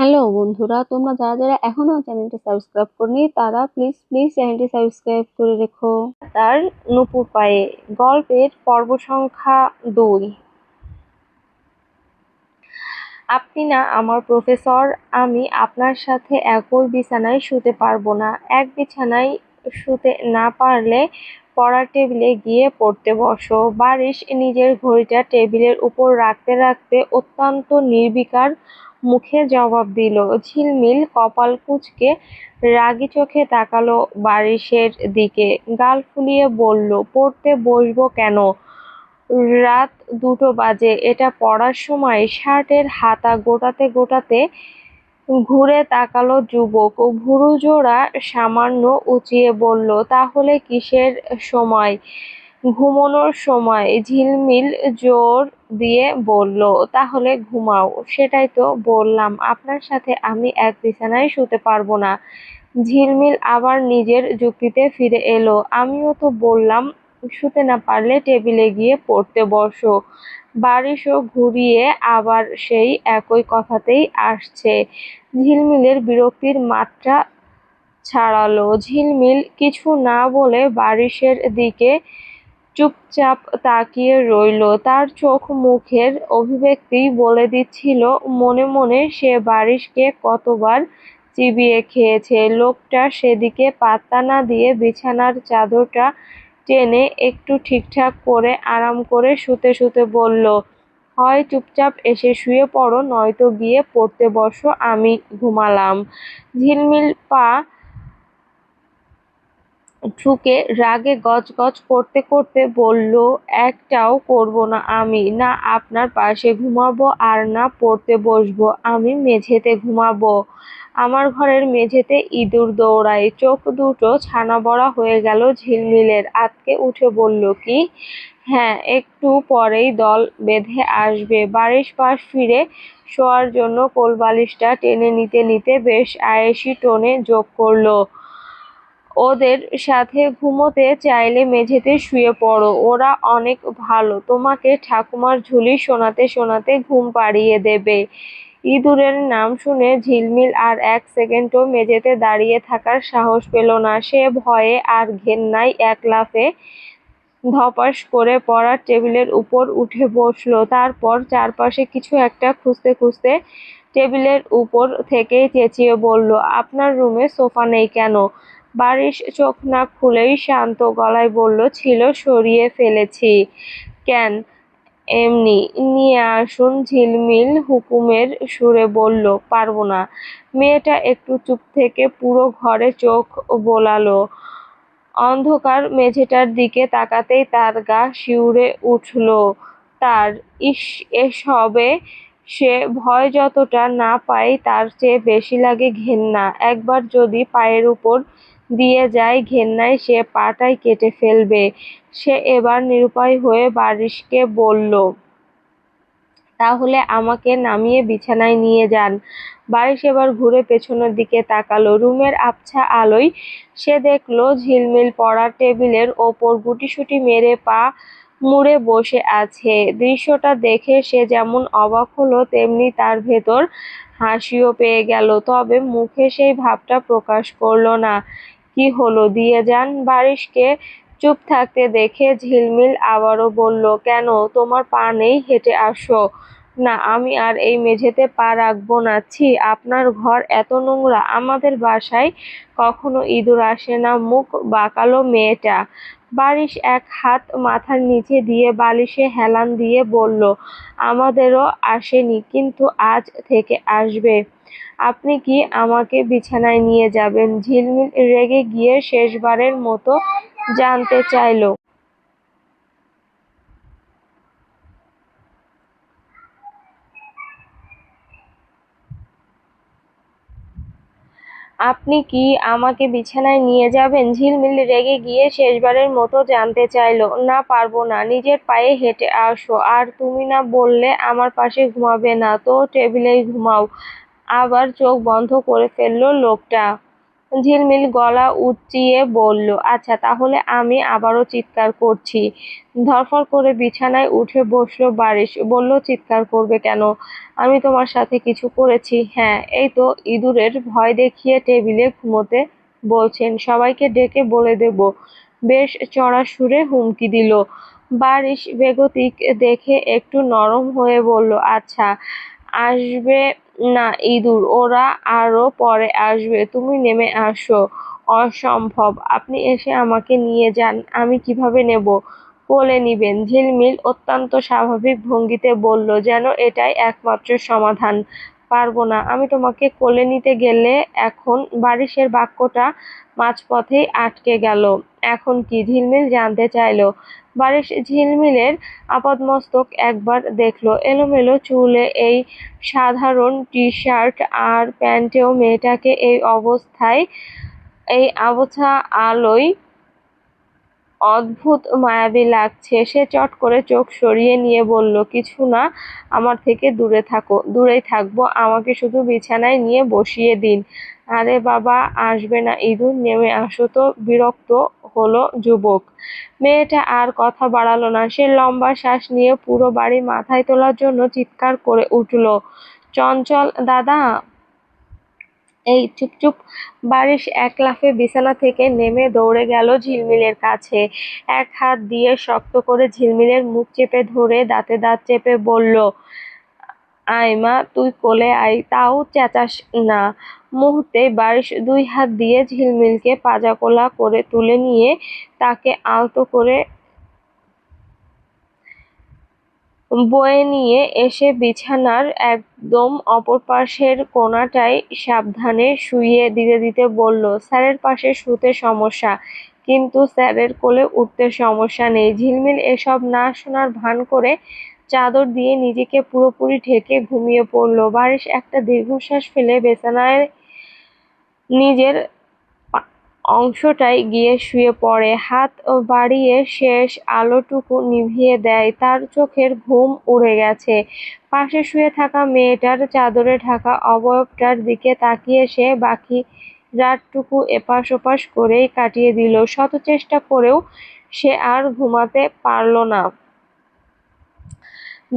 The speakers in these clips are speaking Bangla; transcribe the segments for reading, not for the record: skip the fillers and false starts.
হ্যালো বন্ধুরা, তোমরা যারা যারা এখনো চ্যানেলটি সাবস্ক্রাইব করনি তারা প্লিজ প্লিজ চ্যানেলটি সাবস্ক্রাইব করে রেখো। তার নূপুর পায়ে গল্পের পর্ব সংখ্যা 2। আপনি না আমার প্রফেসর, আমি আপনার সাথে একই বিছানায় শুতে পারবো না। এক বিছানায় শুতে না পারলে পড়ার টেবিলে গিয়ে পড়তে বসো। বারিশ নিজের ঘড়িটা টেবিলের উপর রাখতে রাখতে অত্যন্ত নির্বিকার মুখে জবাব দিল। ঝিলমিল কপাল কুঁচকে রাগী চোখে তাকালো বারিশের দিকে, গাল ফুলিয়ে বলল, পড়তে বসবো কেন? রাত 2টো বাজে, এটা পড়ার সময়? শার্টের হাতা গোটাতে গোটাতে ঘুরে তাকালো যুবক, ভুরুজোড়া সামান্য উঁচিয়ে বলল, তাহলে কিসের সময়? ঘুমানোর সময়। ঝিলমিল জোর দিয়ে বলল, তাহলে ঘুমাও। সেটাই তো বললাম, আপনার সাথে আমি এক বিছানায় শুতে পারবো না। ঝিলমিল আবার নিজের যুক্তিতে ফিরে এলো, আমিও তো বললাম শুতে না পারলে টেবিলে গিয়ে পড়তে বসো। বারিশও ঘুরিয়ে আবার সেই একই কথাতেই আসছে। ঝিলমিলের বিরক্তির মাত্রা ছাড়ালো। ঝিলমিল কিছু না বলে বারিশের দিকে চুপচাপ তাকিয়ে রইল। তার চোখ মুখের অভিব্যক্তি বলে দিচ্ছিল মনে মনে সে বারিশকে কতবার চিবিয়ে খেয়েছে। লোকটা সেদিকে পাত্তা না দিয়ে বিছানার চাদরটা টেনে একটু ঠিকঠাক করে আরাম করে শুতে শুতে বলল, হয় চুপচাপ এসে শুয়ে পড়ো, নয়তো গিয়ে পড়তে বসো, আমি ঘুমালাম। ঝিলমিল পা ঠুকে রাগে গজগজ করতে করতে বলল, একটাও করবো না আমি, না আপনার পাশে ঘুমাবো আর না পড়তে বসবো। আমি মেঝেতে ঘুমাবো। আমার ঘরের মেঝেতে ইঁদুর দৌড়ায়। চোখ দুটো ছানা বড়া হয়ে গেল ঝিলমিলের। আঁতকে উঠে বলল, কি? হ্যাঁ, একটু পরেই দল বেঁধে আসবে। বারিশ পাশ ফিরে শোয়ার জন্য কোলবালিশটা টেনে নিতে নিতে বেশ আয়েশি টোনে যোগ করল, ওদের সাথে ঘুমোতে চাইলে মেঝেতে শুয়ে পড়ো, ওরা অনেক ভালো, তোমাকে ঠাকুমার ঝুলি শোনাতে শোনাতে ঘুম পাড়িয়ে দেবে। ইঁদুরের নাম শুনে ঝিলমিল আর এক সেকেন্ডও মেঝেতে দাঁড়িয়ে থাকার সাহস পেল না। সে ভয়ে আর ঘেন্নায় এক লাফে ধপাস করে পড়ার টেবিলের উপর উঠে বসলো। তারপর চারপাশে কিছু একটা খুঁজতে খুঁজতে টেবিলের উপর থেকেই চেঁচিয়ে বলল, আপনার রুমে সোফা নেই কেন? বারিশ চোখ না খুলেই শান্ত গলায় বলল, ছিল, সরিয়ে ফেলেছি। কেন? এমনি। নিয়ে আসুন। ঝিলমিল হুকুমের সুরে বলল, পারবো না। মেয়েটা একটু চুপ থেকে পুরো ঘরে চোখ বোলালো। অন্ধকার মেঝেটার দিকে তাকাতেই তার গা শিউরে উঠল তার। ইস, এসবে সে ভয় যতটা না পায় তার চেয়ে বেশি লাগে ঘেন্না। একবার যদি পায়ের উপর দিয়ে যায়, ঘেন্নায় সে পাটাই কেটে ফেলবে। সে এবার নিরুপায় হয়ে বারিশকে বলল, তাহলে আমাকে নামিয়ে বিছানায় নিয়ে যান। বারিশ এবার ঘুরে পেছনের দিকে তাকালো। রুমের আবছা আলোয় সে দেখল ঝিলমিল পড়ার টেবিলের ওপর গুটিসুটি মেরে পা মুড়ে বসে আছে। দৃশ্যটা দেখে সে যেমন অবাক হলো তেমনি তার ভেতর হাসিও পেয়ে গেল, তবে মুখে সেই ভাবটা প্রকাশ করল না। কি হলো, দিয়ে যান। বারিশকে চুপ থাকতে দেখে ঝিলমিল আবারও বলল, কেন, তোমার পা নেই? হেঁটে আসো। না, আমি আর এই মেঝেতে পা রাখবো না। ছি, আপনার ঘর এত নোংরা। আমাদের বাসায় কখনো ইঁদুর আসে না। মুখ বাঁকালো মেয়েটা। বারিশ এক হাত মাথার নিচে দিয়ে বালিশে হেলান দিয়ে বলল, আমাদেরও আসেনি, কিন্তু আজ থেকে আসবে। আপনি কি আমাকে বিছানায় নিয়ে যাবেন? ঝিলমিল রেগে গিয়ে শেষবারের মতো জানতে চাইল, আপনি কি আমাকে বিছানায় নিয়ে যাবেন? ঝিলমিল রেগে গিয়ে শেষবারের মতো জানতে চাইল। না, পারবো না। নিজের পায়ে হেঁটে আসো। আর তুমি না বললে আমার পাশে ঘুমাবে না, তো টেবিলেই ঘুমাও। আবার চোখ বন্ধ করে ফেলল লোকটা। ঝিলমিল গলা উঁচিয়ে বলল, আচ্ছা তাহলে আমি আবারও চিৎকার করছি। ধড়ফড় করে বিছানায় উঠে বসল বারিশ। বলল, চিৎকার করবে কেন? আমি তোমার সাথে কিছু করেছি? হ্যাঁ, এই তো ইঁদুরের ভয় দেখিয়ে টেবিলে ঘুমোতে বলছেন, সবাইকে ডেকে বলে দেব। বেশ চড়া সুরে হুমকি দিল। বারিশ বেগতিক দেখে একটু নরম হয়ে বলল, আচ্ছা, আসবে না ইঁদুর, ওরা আরো পরে আসবে, তুমি নেমে আসো। অসম্ভব, আপনি এসে আমাকে নিয়ে যান। আমি কিভাবে নেব? কোলে নিবেন। ঝিলমিল অত্যন্ত স্বাভাবিক ভঙ্গিতে বলল, যেন এটাই একমাত্র সমাধান। পারবো না, আমি তোমাকে কোলে নিতে গেলে। এখন বারিশের বাক্যটা মাঝপথেই আটকে গেল। এখন কি? ঝিলমিল জানতে চাইল। বারিশ ঝিলমিলের আপাদমস্তক একবার দেখল। এলোমেলো চুলে এই সাধারণ টি-শার্ট আর প্যান্টেও মেয়েটাকে এই আবছা আলোয় অদ্ভুত মায়াবী লাগছে। সে চট করে চোখ সরিয়ে নিয়ে বলল, কিছু না, আমার থেকে দূরেই থাকবো। আমাকে শুধু বিছানায় নিয়ে বসিয়ে দিন। আরে বাবা, আসবে না ইঁদুর, নেমে আসো তো। বিরক্ত হলো যুবক। মেয়েটা আর কথা বাড়ালো না। সে লম্বা শ্বাস নিয়ে পুরো বাড়ি মাথায় তোলার জন্য চিৎকার করে উঠল, চঞ্চল দাদা! এই চুপ চুপ! বারিশ এক লাফে বিছানা থেকে নেমে দৌড়ে গেল ঝিলমিলের কাছে। এক হাত দিয়ে শক্ত করে ঝিলমিলের মুখ চেপে ধরে দাঁতে দাঁত চেপে বলল, আয় মা, তুই কোলে আয়, তাও চেঁচাস না। মুহূর্তেই বারিশ দুই হাত দিয়ে ঝিলমিলকে পাজাকোলা করে তুলে নিয়ে তাকে আলতো করে বয়ে নিয়ে এসে বিছানার একদম অপর পাশের কোণাটায় সাবধানে শুইয়ে দিতে দিতে বলল, স্যারের পাশে শুতে সমস্যা, কিন্তু স্যারের কোলে উঠতে সমস্যা নেই। ঝিলমিল এসব না শোনার ভান করে চাদর দিয়ে নিজেকে পুরোপুরি ঢেকে ঘুমিয়ে পড়ল। বারিশ একটা দীর্ঘশ্বাস ফেলে বিছানায় নিজের অংশটায় গিয়ে শুয়ে পড়ে। হাত বাড়িয়ে শেষ আলোটুকু নিভিয়ে দেয়। তার চোখের ঘুম উড়ে গেছে। পাশে শুয়ে থাকা মেয়েটার চাদরে ঢাকা অবয়বটার দিকে তাকিয়ে সে বাকি রাতটুকু এপাশ ওপাশ করেই কাটিয়ে দিল। শত চেষ্টা করেও সে আর ঘুমাতে পারল না।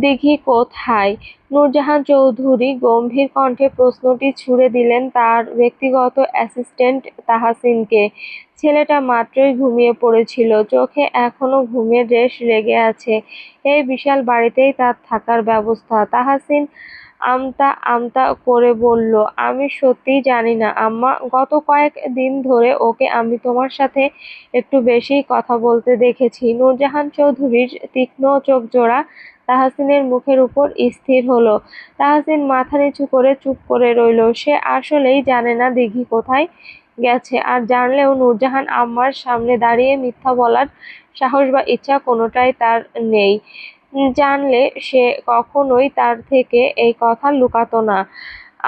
দিঘি কোথায়? নূরজাহান চৌধুরী গম্ভীর কণ্ঠে প্রশ্নটি ছুড়ে দিলেন তার ব্যক্তিগত অ্যাসিস্ট্যান্ট তাহসিনকে। ছেলেটা মাত্রই ঘুমিয়ে পড়েছিল, চোখে এখনো ঘুমের রেশ লেগে আছে। এই বিশাল বাড়িতেই তার থাকার ব্যবস্থা। তাহসিন আমতা আমতা করে বলল, আমি সত্যিই জানি না আম্মা, গত কয়েক দিন ধরে ওকে আমি তোমার সাথে একটু বেশিই কথা বলতে দেখেছি। নূরজাহান চৌধুরীর তীক্ষ্ণ চোখজোড়া তাহসিনের মুখের উপর স্থির হলো। তাহসিন মাথা নিচু করে চুপ করে রইল। সে আসলেই জানে না দিঘি কোথায় গেছে, আর জানলেও নূরজাহান আম্মার সামনে দাঁড়িয়ে মিথ্যা বলার সাহস বা ইচ্ছা কোনোটাই তার নেই। জানলে সে কখনোই তার থেকে এই কথা লুকাতো না।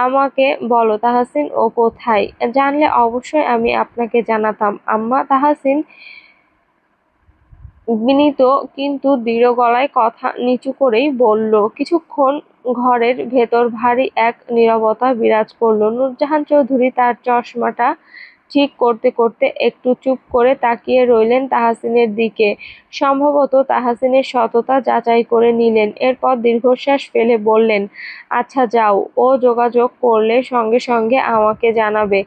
আমাকে বলো তাহসিন, ও কোথায়? জানলে অবশ্যই আমি আপনাকে জানাতাম আম্মা। তাহসিন বিনীত কিন্তু দৃঢ় গলায় কথা নিচু করেই বলল। কিছুক্ষণ ঘরের ভেতর ভারী এক নীরবতা বিরাজ করল। নূরজাহান চৌধুরী তার চশমাটা ঠিক করতে করতে একটু চুপ করে তাকিয়ে রইলেন তাহসিনের দিকে। সম্ভবত তাহসিনের সততা যাচাই করে নিলেন। এরপর দীর্ঘশ্বাস ফেলে বললেন, আচ্ছা যাও, ও যোগাযোগ করলে সঙ্গে সঙ্গে আমাকে জানাবে।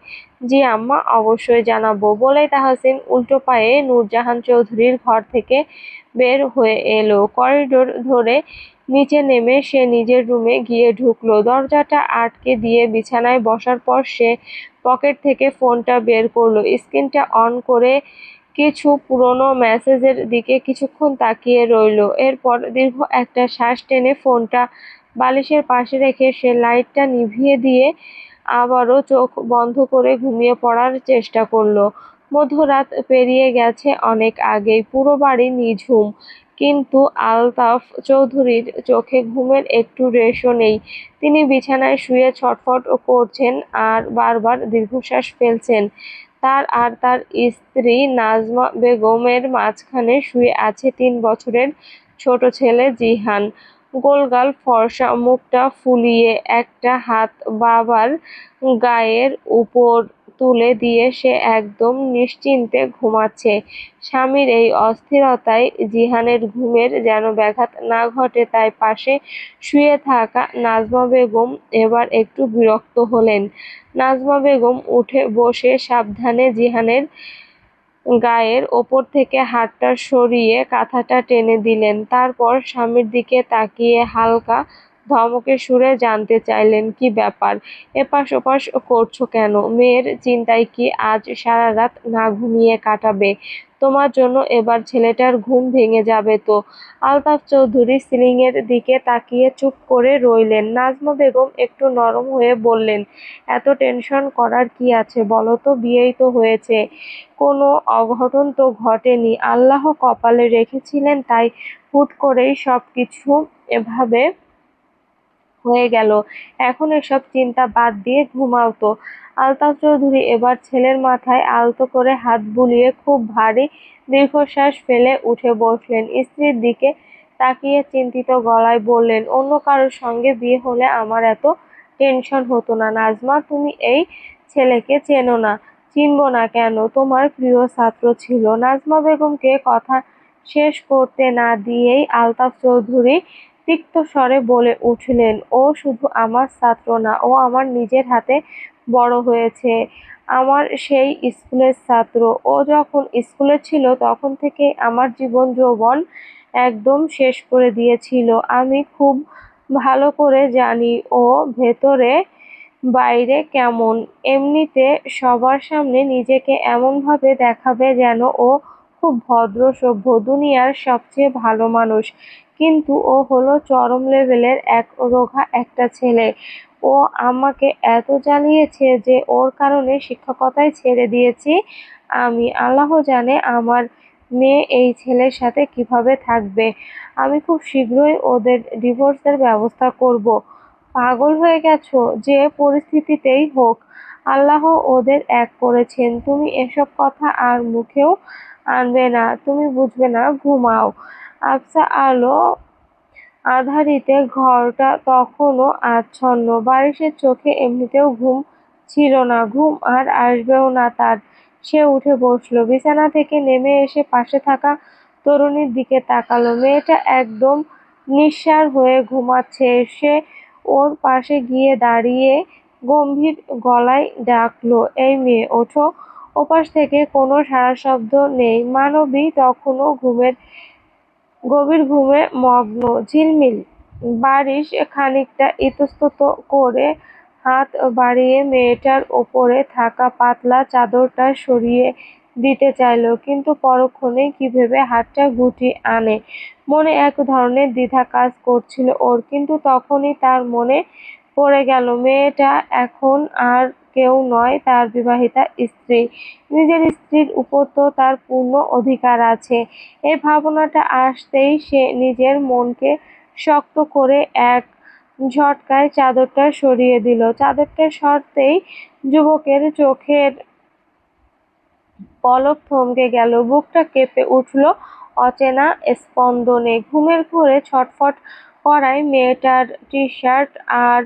জি আম্মা, অবশ্যই জানাবো। বলেই তাহসিন উল্টো পায়ে নূরজাহান চৌধুরীর ঘর থেকে বের হয়ে এলো। করিডোর ধরে নিচে নেমে সে নিজের রুমে গিয়ে ঢুকলো। দরজাটা আটকে দিয়ে বিছানায় বসার পর সে পকেট থেকে ফোনটা বের করলো। স্ক্রিনটা অন করে কিছু পুরনো মেসেজের দিকে কিছুক্ষণ তাকিয়ে রইল। এরপর দীর্ঘ একটা শ্বাস টেনে ফোনটা বালিশের পাশে রেখে সে লাইটটা নিভিয়ে দিয়ে আবারও চোখ বন্ধ করে ঘুমিয়ে পড়ার চেষ্টা করল। মধ্যরাত পেরিয়ে গেছে অনেক আগেই। পুরো বাড়ি নিঝুম, কিন্তু আলতাফ চৌধুরীর চোখে ঘুমের একটু রেশও নেই। তিনি বিছানায় শুয়ে ছটফট করছেন আর বারবার দীর্ঘশ্বাস ফেলছেন। তার আর তার স্ত্রী নাজমা বেগমের মাঝখানে শুয়ে আছে 3 বছরের ছোট ছেলে জিহান। গোলগাল ফর্সা মুখটা ফুলিয়ে একটা হাত বাবার গায়ের উপর তুলে দিয়ে সে একদম নিশ্চিন্তে ঘুমাচ্ছে। স্বামীর এই অস্থিরতায় জিহানের ঘুমের যেন ব্যাঘাত না ঘটে, তাই পাশে শুয়ে থাকা নাজমা বেগম এবার একটু বিরক্ত হলেন। নাজমা বেগম উঠে বসে সাবধানে জিহানের গায়ের ওপর থেকে হাতটা সরিয়ে কাঁথাটা টেনে দিলেন। তারপর স্বামীর দিকে তাকিয়ে হালকা ধমকের সুরে জানতে চাইলেন, কি ব্যাপার, এপাশ ওপাশ করছো কেন? মেয়ের চিন্তায় কি আজ সারা রাত না ঘুমিয়ে কাটাবে? তোমার জন্য এবার ছেলেটার ঘুম ভেঙে যাবে তো। আলতাফ চৌধুরী সিলিংয়ের দিকে তাকিয়ে চুপ করে রইলেন। নাজমা বেগম একটু নরম হয়ে বললেন, এত টেনশন করার কি আছে বলো তো, বিয়েই তো হয়েছে, কোনো অঘটন তো ঘটেনি। আল্লাহ কপালে রেখেছিলেন, তাই হুট করেই সবকিছু এভাবে হয়ে গেল। এখন এসব চিন্তা বাদ দিয়ে ঘুমাও তো। আলতাফ চৌধুরী এবার ছেলের মাথায় আলতো করে হাত বুলিয়ে খুব ভারী দীর্ঘশ্বাস ফেলে উঠে বসলেন। স্ত্রীর দিকে তাকিয়ে চিন্তিত গলায় বললেন, অন্য কারোর সঙ্গে বিয়ে হলে আমার এত টেনশন হতো না। নাজমা, তুমি এই ছেলেকে চেনো না? চিনব না কেন, তোমার প্রিয় ছাত্র ছিল। নাজমা বেগমকে কথা শেষ করতে না দিয়েই আলতাফ চৌধুরী তিক্ত স্বরে বলে উঠলেন, ও শুধু আমার ছাত্র না, ও আমার নিজের হাতে বড় হয়েছে, আমার সেই স্কুলের ছাত্র। ও যখন স্কুলে ছিল তখন থেকে আমার জীবন যৌবন একদম শেষ করে দিয়েছিল। আমি খুব ভালো করে জানি ও ভেতরে বাইরে কেমন। এমনিতে সবার সামনে নিজেকে এমনভাবে দেখাবে যেন ও খুব ভদ্র সভ্য, দুনিয়ার সবচেয়ে ভালো মানুষ। কিন্তু ও হলো চরম লেভেলের রোগা একটা ছেলে। ও আমাকে এত জ্বালিয়েছে যে ওর কারণে শিক্ষকতাই ছেড়ে দিয়েছি আমি। আল্লাহ জানে আমার মেয়ে এই ছেলের সাথে কিভাবে থাকবে। আমি খুব শীঘ্রই ওদের ডিভোর্সের ব্যবস্থা করব। পাগল হয়ে গেছো? যে পরিস্থিতিতেই হোক আল্লাহ ওদের এক করেছেন। তুমি এসব কথা আর মুখেও আনবে না, তুমি বুঝবে না, ঘুমাও। আবছা আলো আঁধারিতে ঘরটা তখনও আচ্ছন্ন। বারিশের চোখে এমনিতেও ঘুম ছিল না, ঘুম আর আসবেও না তার। সে উঠে বসলো, বিছানা থেকে নেমে এসে পাশে থাকা তরুণীর দিকে তাকালো। মেয়েটা একদম নিঃসাড় হয়ে ঘুমাচ্ছে। সে ওর পাশে গিয়ে দাঁড়িয়ে গম্ভীর গলায় ডাকলো, এই মেয়ে, ওঠো। ওপাশ থেকে কোনো সাড়া শব্দ নেই। মানবী তখনও গভীর ঘুমে মগ্ন। ঝিলমিল বারিশ খানিকটা ইতস্তত করে হাত বাড়িয়ে মেয়েটার ওপরে থাকা পাতলা চাদরটা সরিয়ে দিতে চাইল, কিন্তু পরক্ষণেই কি ভেবে হাতটা গুটিয়ে আনে। মনে এক ধরনের দ্বিধা কাজ করছিল ওর, কিন্তু তখনই তার মনে পড়ে গেল মেয়েটা এখন আর কেউ নয়, তার বিবাহিতা স্ত্রী। নিজের স্ত্রীর উপর তো তার পূর্ণ অধিকার আছে। এই ভাবনাটা আসতেই সে নিজের মনকে শক্ত করে এক ঝটকায় চাদরটা সরিয়ে দিল। চাদরটা সরতেই যুবকের চোখের পলক থমকে গেল, বুকটা কেঁপে উঠল অচেনা স্পন্দনে। ঘুমের ঘোরে ছটফট করায় মেয়েটার টি-শার্ট আর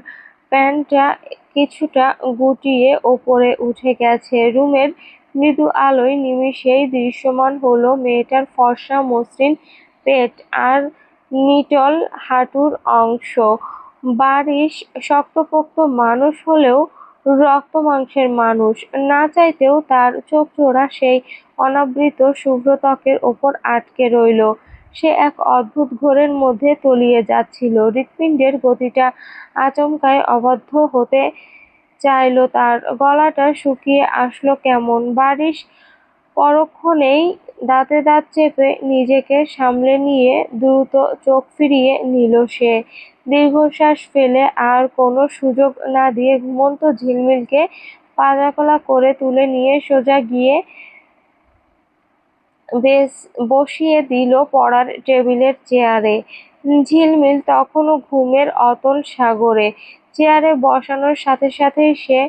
প্যান্টটা কিছুটা গুটিয়ে ওপরে উঠে গেছে। রুমের মৃদু আলোয় নিমিষেই দৃশ্যমান হলো মেয়েটার ফর্সা মসৃণ পেট আর নিটল হাঁটুর অংশ। বারিশ শক্তপোক্ত মানুষ হলেও রক্ত মাংসের মানুষ। না চাইতেও তার চোখজোড়া সেই অনাবৃত শুভ্র ত্বকের ওপর আটকে রইল। সে এক অদ্ভুত ঘোরের মধ্যে তলিয়ে যাচ্ছিল। হৃৎপিণ্ডের গতিটা আচমকাই অবাধ্য হতে চাইল তার। গলাটা শুকিয়ে আসলো কেমন। বারিশ পরক্ষণেই দাঁতে দাঁত চেপে নিজেকে সামলে নিয়ে দ্রুত চোখ ফিরিয়ে নিল সে। দীর্ঘশ্বাস ফেলে আর কোনো সুযোগ না দিয়ে ঘুমন্ত ঝিলমিলকে পাজাকোলা করে তুলে নিয়ে সোজা গিয়ে বসিয়ে দিল পড়ার টেবিলের চেয়ারে। ঝিলমিল তখনও ঘুমের অতল সাগরে। চেয়ারে বসানোর সাথে সাথেই সে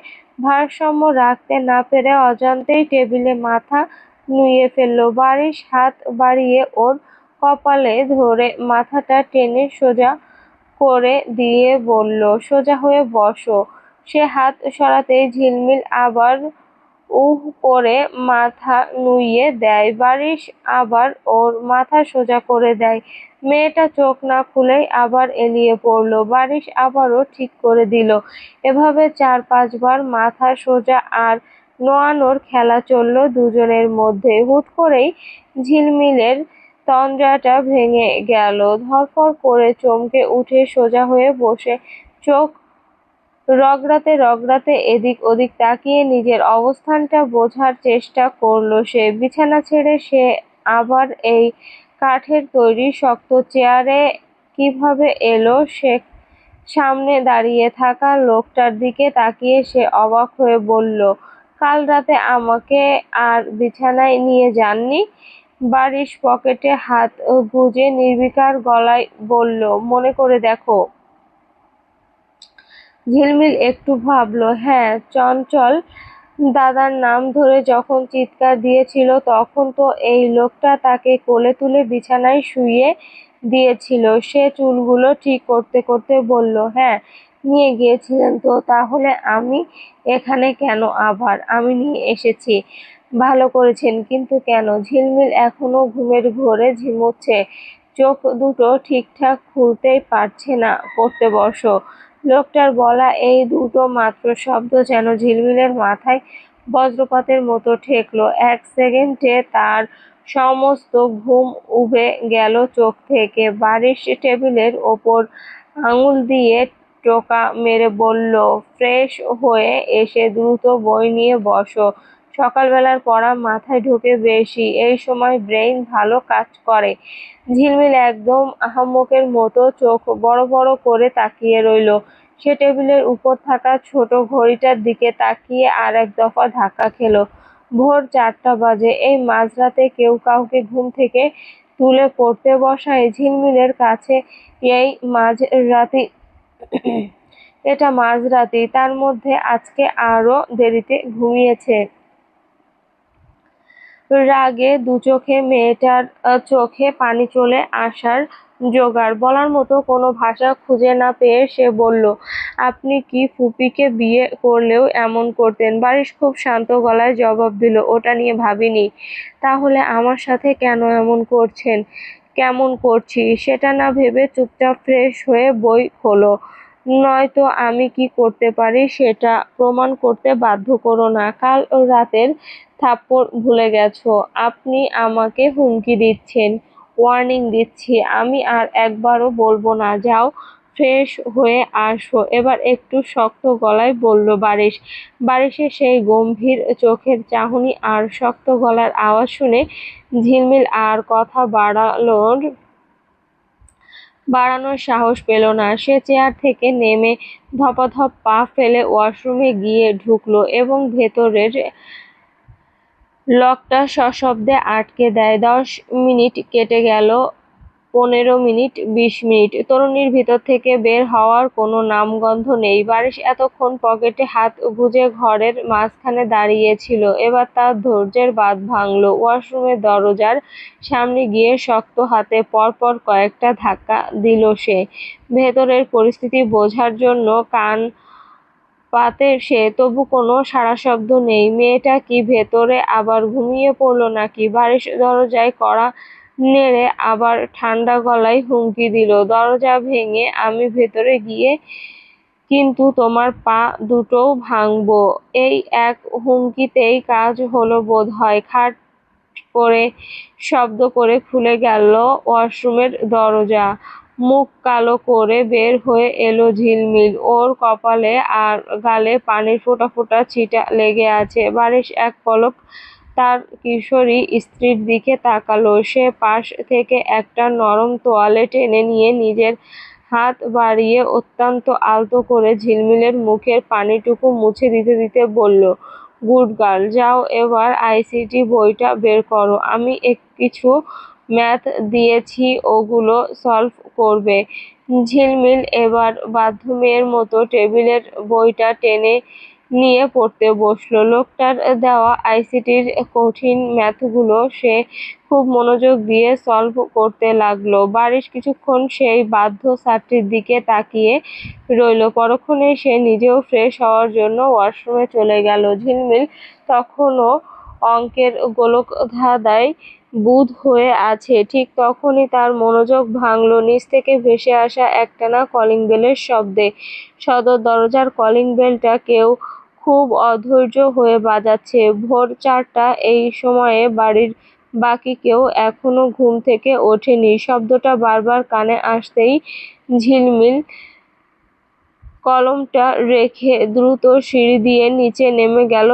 ভারসাম্য রাখতে না পেরে অজান্তেই টেবিলে মাথা নুইয়ে ফেলল। বারিশ হাত বাড়িয়ে ওর কপালে ধরে মাথাটা টেনে সোজা করে দিয়ে বলল, সোজা হয়ে বসো। সে হাত সরাতেই ঝিলমিল আবার উহ করে মাথা নুইয়ে দেয়। বারিশ আবার ওর মাথা সোজা করে দেয়। মেয়েটা চোখ না খুলেই আবার এলিয়ে পড়ল। বারিশ আবারও ঠিক করে দিল। এভাবে ৪-৫ বার মাথা সোজা আর নোয়ানোর খেলা চলল দুজনের মধ্যে। হুট করেই ঝিলমিলের তন্দ্রাটা ভেঙে গেল। ধড়ফড় করে চমকে উঠে সোজা হয়ে বসে চোখ রগড়াতে রগড়াতে এদিক ওদিক তাকিয়ে নিজের অবস্থানটা বোঝার চেষ্টা করল সে। বিছানা ছেড়ে সে আবার এই কাঠের তৈরি শক্ত চেয়ারে কিভাবে এলো? সে সামনে দাঁড়িয়ে থাকা লোকটার দিকে তাকিয়ে সে অবাক হয়ে বলল, কাল রাতে আমাকে আর বিছানায় নিয়ে যাননি? বারিশ পকেটে হাত গুজে নির্বিকার গলায় বলল, মনে করে দেখো। ঝিলমিল একটু ভাবল, হ্যাঁ, চঞ্চল দাদার নাম ধরে যখন চিৎকার দিয়েছিল তখন তো এই লোকটা তাকে কোলে তুলে বিছানায় শুইয়ে দিয়েছিল। সে চুলগুলো ঠিক করতে করতে বলল, হ্যাঁ, নিয়ে গিয়েছিলেন তো। তাহলে আমি এখানে কেন আবার? আমি নিয়ে এসেছি। ভালো করেছেন, কিন্তু কেন? ঝিলমিল এখনো ঘুমের ঘোরে ঝিমোচ্ছে। চোখ দুটো ঠিকঠাক খুলতেই পারছে না। পড়তে বসো। লোকটার বলা এই দুটো মাত্র শব্দ যেন ঝিলমিলের মাথায় বজ্রপাতের মতো ঠেকল। এক সেকেন্ডে তার সমস্ত ঘুম উবে গেল চোখ থেকে। বারিশ টেবিলের ওপর আঙুল দিয়ে টোকা মেরে বলল, ফ্রেশ হয়ে এসে দ্রুত বই নিয়ে বসো। সকালবেলার পড়া মাথায় ঢোকে বেশি, এই সময় ব্রেইন ভালো কাজ করে। ঝিলমিল একদম আহাম্মকের মতো চোখ বড় বড় করে তাকিয়ে রইল। সে টেবিলের উপর থাকা ছোট ঘড়িটার দিকে তাকিয়ে আর এক দফা ধাক্কা খেল। ভোর ৪টা বাজে। এই মাঝরাতে কেউ কাউকে ঘুম থেকে তুলে পড়তে বসায়? ঝিলমিলের কাছে এই মাঝরাতি এটা মাঝরাতি, তার মধ্যে আজকে আরো দেরিতে ঘুমিয়েছে। রাগে দুচোখে মেয়েটার চোখে পানি চলে আসার জোগাড়। বলার মতো কোনো ভাষা খুঁজে না পেয়ে সে বলল, আপনি কি ফুপিকে বিয়ে করলেও এমন করতেন? বারিশ খুব শান্ত গলায় জবাব দিল, ওটা নিয়ে ভাবিনি। তাহলে আমার সাথে কেন এমন করছেন? কেমন করছি সেটা না ভেবে চুপচাপ ফ্রেশ হয়ে বই খোলো। নয়তো আমি কি করতে পারি সেটা প্রমাণ করতে বাধ্য করো না। কাল রাতের থাপ্পড় ভুলে গেছো? আপনি আমাকে হুমকি দিচ্ছেন? ওয়ার্নিং দিচ্ছি, আমি আর একবারও বলবো না। যাও, ফ্রেশ হয়ে আসো। এবার একটু শক্ত গলায় বলল বারিশ। বারিশের সেই গম্ভীর চোখের চাহনি আর শক্ত গলার আওয়াজ শুনে ঝিলমিল আর কথা বাড়ানোর সাহস পেল না। সে চেয়ার থেকে নেমে ধপাধপ পা ফেলে ওয়াশরুমে গিয়ে ঢুকলো এবং ভেতরের লকটা সশব্দে আটকে দেয়। ১০ মিনিট কেটে গেল, ১৫ মিনিট, ২০ মিনিট। তরুণীর ভিতর থেকে বের হওয়ার কোনো নামগন্ধ নেই। বারিশ এতক্ষণ পকেটে হাত গুজে ঘরের মাঝখানে দাঁড়িয়ে ছিল। এবার তার ধৈর্যের বাঁধ ভাঙল। ওয়াশরুমের দরজার সামনে গিয়ে শক্ত হাতে পরপর কয়েকটা ধাক্কা দিল সে। ভেতরের পরিস্থিতি বোঝার জন্য কান পাতে সে, তবু কোনো সাড়াশব্দ নেই। মেয়েটা কি ভেতরে আবার ঘুমিয়ে পড়ল নাকি? বারিশ দরজায় কড়া নেড়ে আবার ঠান্ডা গলায় হুমকি দিল, দরজা ভেঙে আমি ভেতরে গিয়ে কিন্তু তোমার পা দুটোও ভাঙবো। এই এক হুমকিতেই কাজ হলো বোধহয়। খাট করে শব্দ করে খুলে গেল ওয়াশরুমের দরজা। মুখ কালো করে বের হয়ে এলো ঝিলমিল। ওর কপালে আর গালে পানির ফোঁটা ফোঁটা ছিটা লেগে আছে। বারিশ এক পলক তার কিশোরী স্ত্রীর দিকে তাকালো। সে পাশ থেকে একটা নরম তোয়ালে টেনে নিয়ে নিজের হাত বাড়িয়ে অত্যন্ত আলতো করে ঝিলমিলের মুখের পানিটুকু মুছে দিতে দিতে বলল, গুড গার্ল, যাও এবার আইসিটি বইটা বের করো। আমি কিছু ম্যাথ দিয়েছি, ওগুলো সলভ করবে। ঝিলমিল এবার বাধ্য মেয়ের মতো টেবিলের বইটা টেনে নিয়ে পড়তে বসলো। লোকটার দেওয়া আইসিটির কঠিন ম্যাথগুলো সে খুব মনোযোগ দিয়ে সলভ করতে লাগলো। বারিশ কিছুক্ষণ সেই বাধ্য ছাত্রীর দিকে তাকিয়ে রইল। পরক্ষণেই সে নিজেও ফ্রেশ হওয়ার জন্য ওয়াশরুমে চলে গেল। ঝিলমিল তখনও অঙ্কের গোলকধাঁধায় বুঁদ হয়ে আছে। ঠিক তখনই তার মনোযোগ ভাঙল নিচ থেকে ভেসে আসা একটানা কলিং বেলের শব্দে। সদর দরজার কলিং বেলটা কেউ খুব অধৈর্য হয়ে বাজাচ্ছে। ভোর 4টা, এই সময়ে বাড়ির বাকি কেউ এখনো ঘুম থেকে ওঠেনি। শব্দটা বারবার কানে আসতেই ঝিলমিল কলমটা রেখে দ্রুত সিঁড়ি দিয়ে নিচে নেমে গেল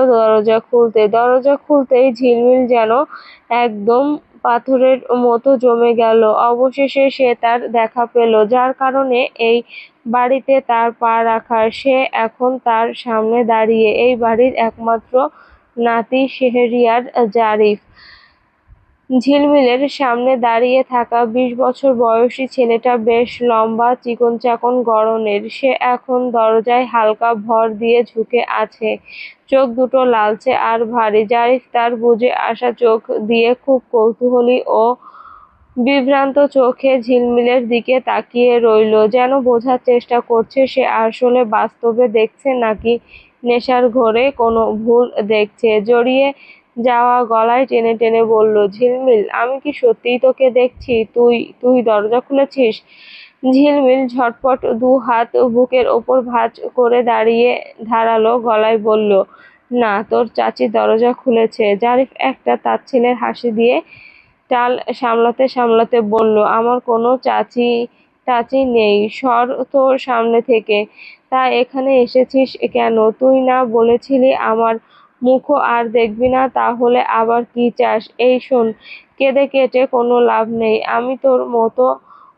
দরজা খুলতেই ঝিলমিল যেন একদম পাথরের মতো জমে গেল। অবশেষে সে তার দেখা পেল, যার কারণে এই বাড়িতে তার পা রাখা। সে এখন তার সামনে দাঁড়িয়ে, এই বাড়ির একমাত্র নাতি শেহরিয়ার জারিফ। ঝিলমিলের সামনে দাঁড়িয়ে থাকা 20 বছর বয়সী ছেলেটা বেশ লম্বা, চিকন-চাকন গড়নের। সে এখন দরজায় হালকা ভর দিয়ে ঝুঁকে আছে, চোখ দুটো লালচে আর ভারী। জারিফ তার বুজে আসা চোখ দিয়ে খুব কৌতূহলী ও বিভ্রান্ত চোখে ঝিলমিলের দিকে তাকিয়ে রইল, যেন বোঝার চেষ্টা করছে সে আসলে বাস্তবে দেখছে নাকি নেশার ঘোরে কোনো ভুল দেখছে। জড়িয়ে যাওয়া গলায় টেনে টেনে বলল, ঝিলমিল, আমি কি সত্যিই তোকে দেখছি? তুই তুই দরজা খুলেছিস? ঝিলমিল ঝটপট 2 হাত বুকের ওপর ভাঁজ করে দাঁড়িয়ে ধারালো গলায় বলল, না, তোর চাচি দরজা খুলেছে। জারিফ একটা তাচ্ছিল্যের হাসি দিয়ে টাল সামলাতে সামলাতে বলল, আমার কোনো চাচি নেই, সর তোর সামনে থেকে। তা এখানে এসেছিস কেন? তুই না বলেছিলি আমার মুখও আর দেখবি না? তাহলে আবার কি চাস? এই শোন, কেঁদে কেটে কোনো লাভ নেই। আমি তোর মতো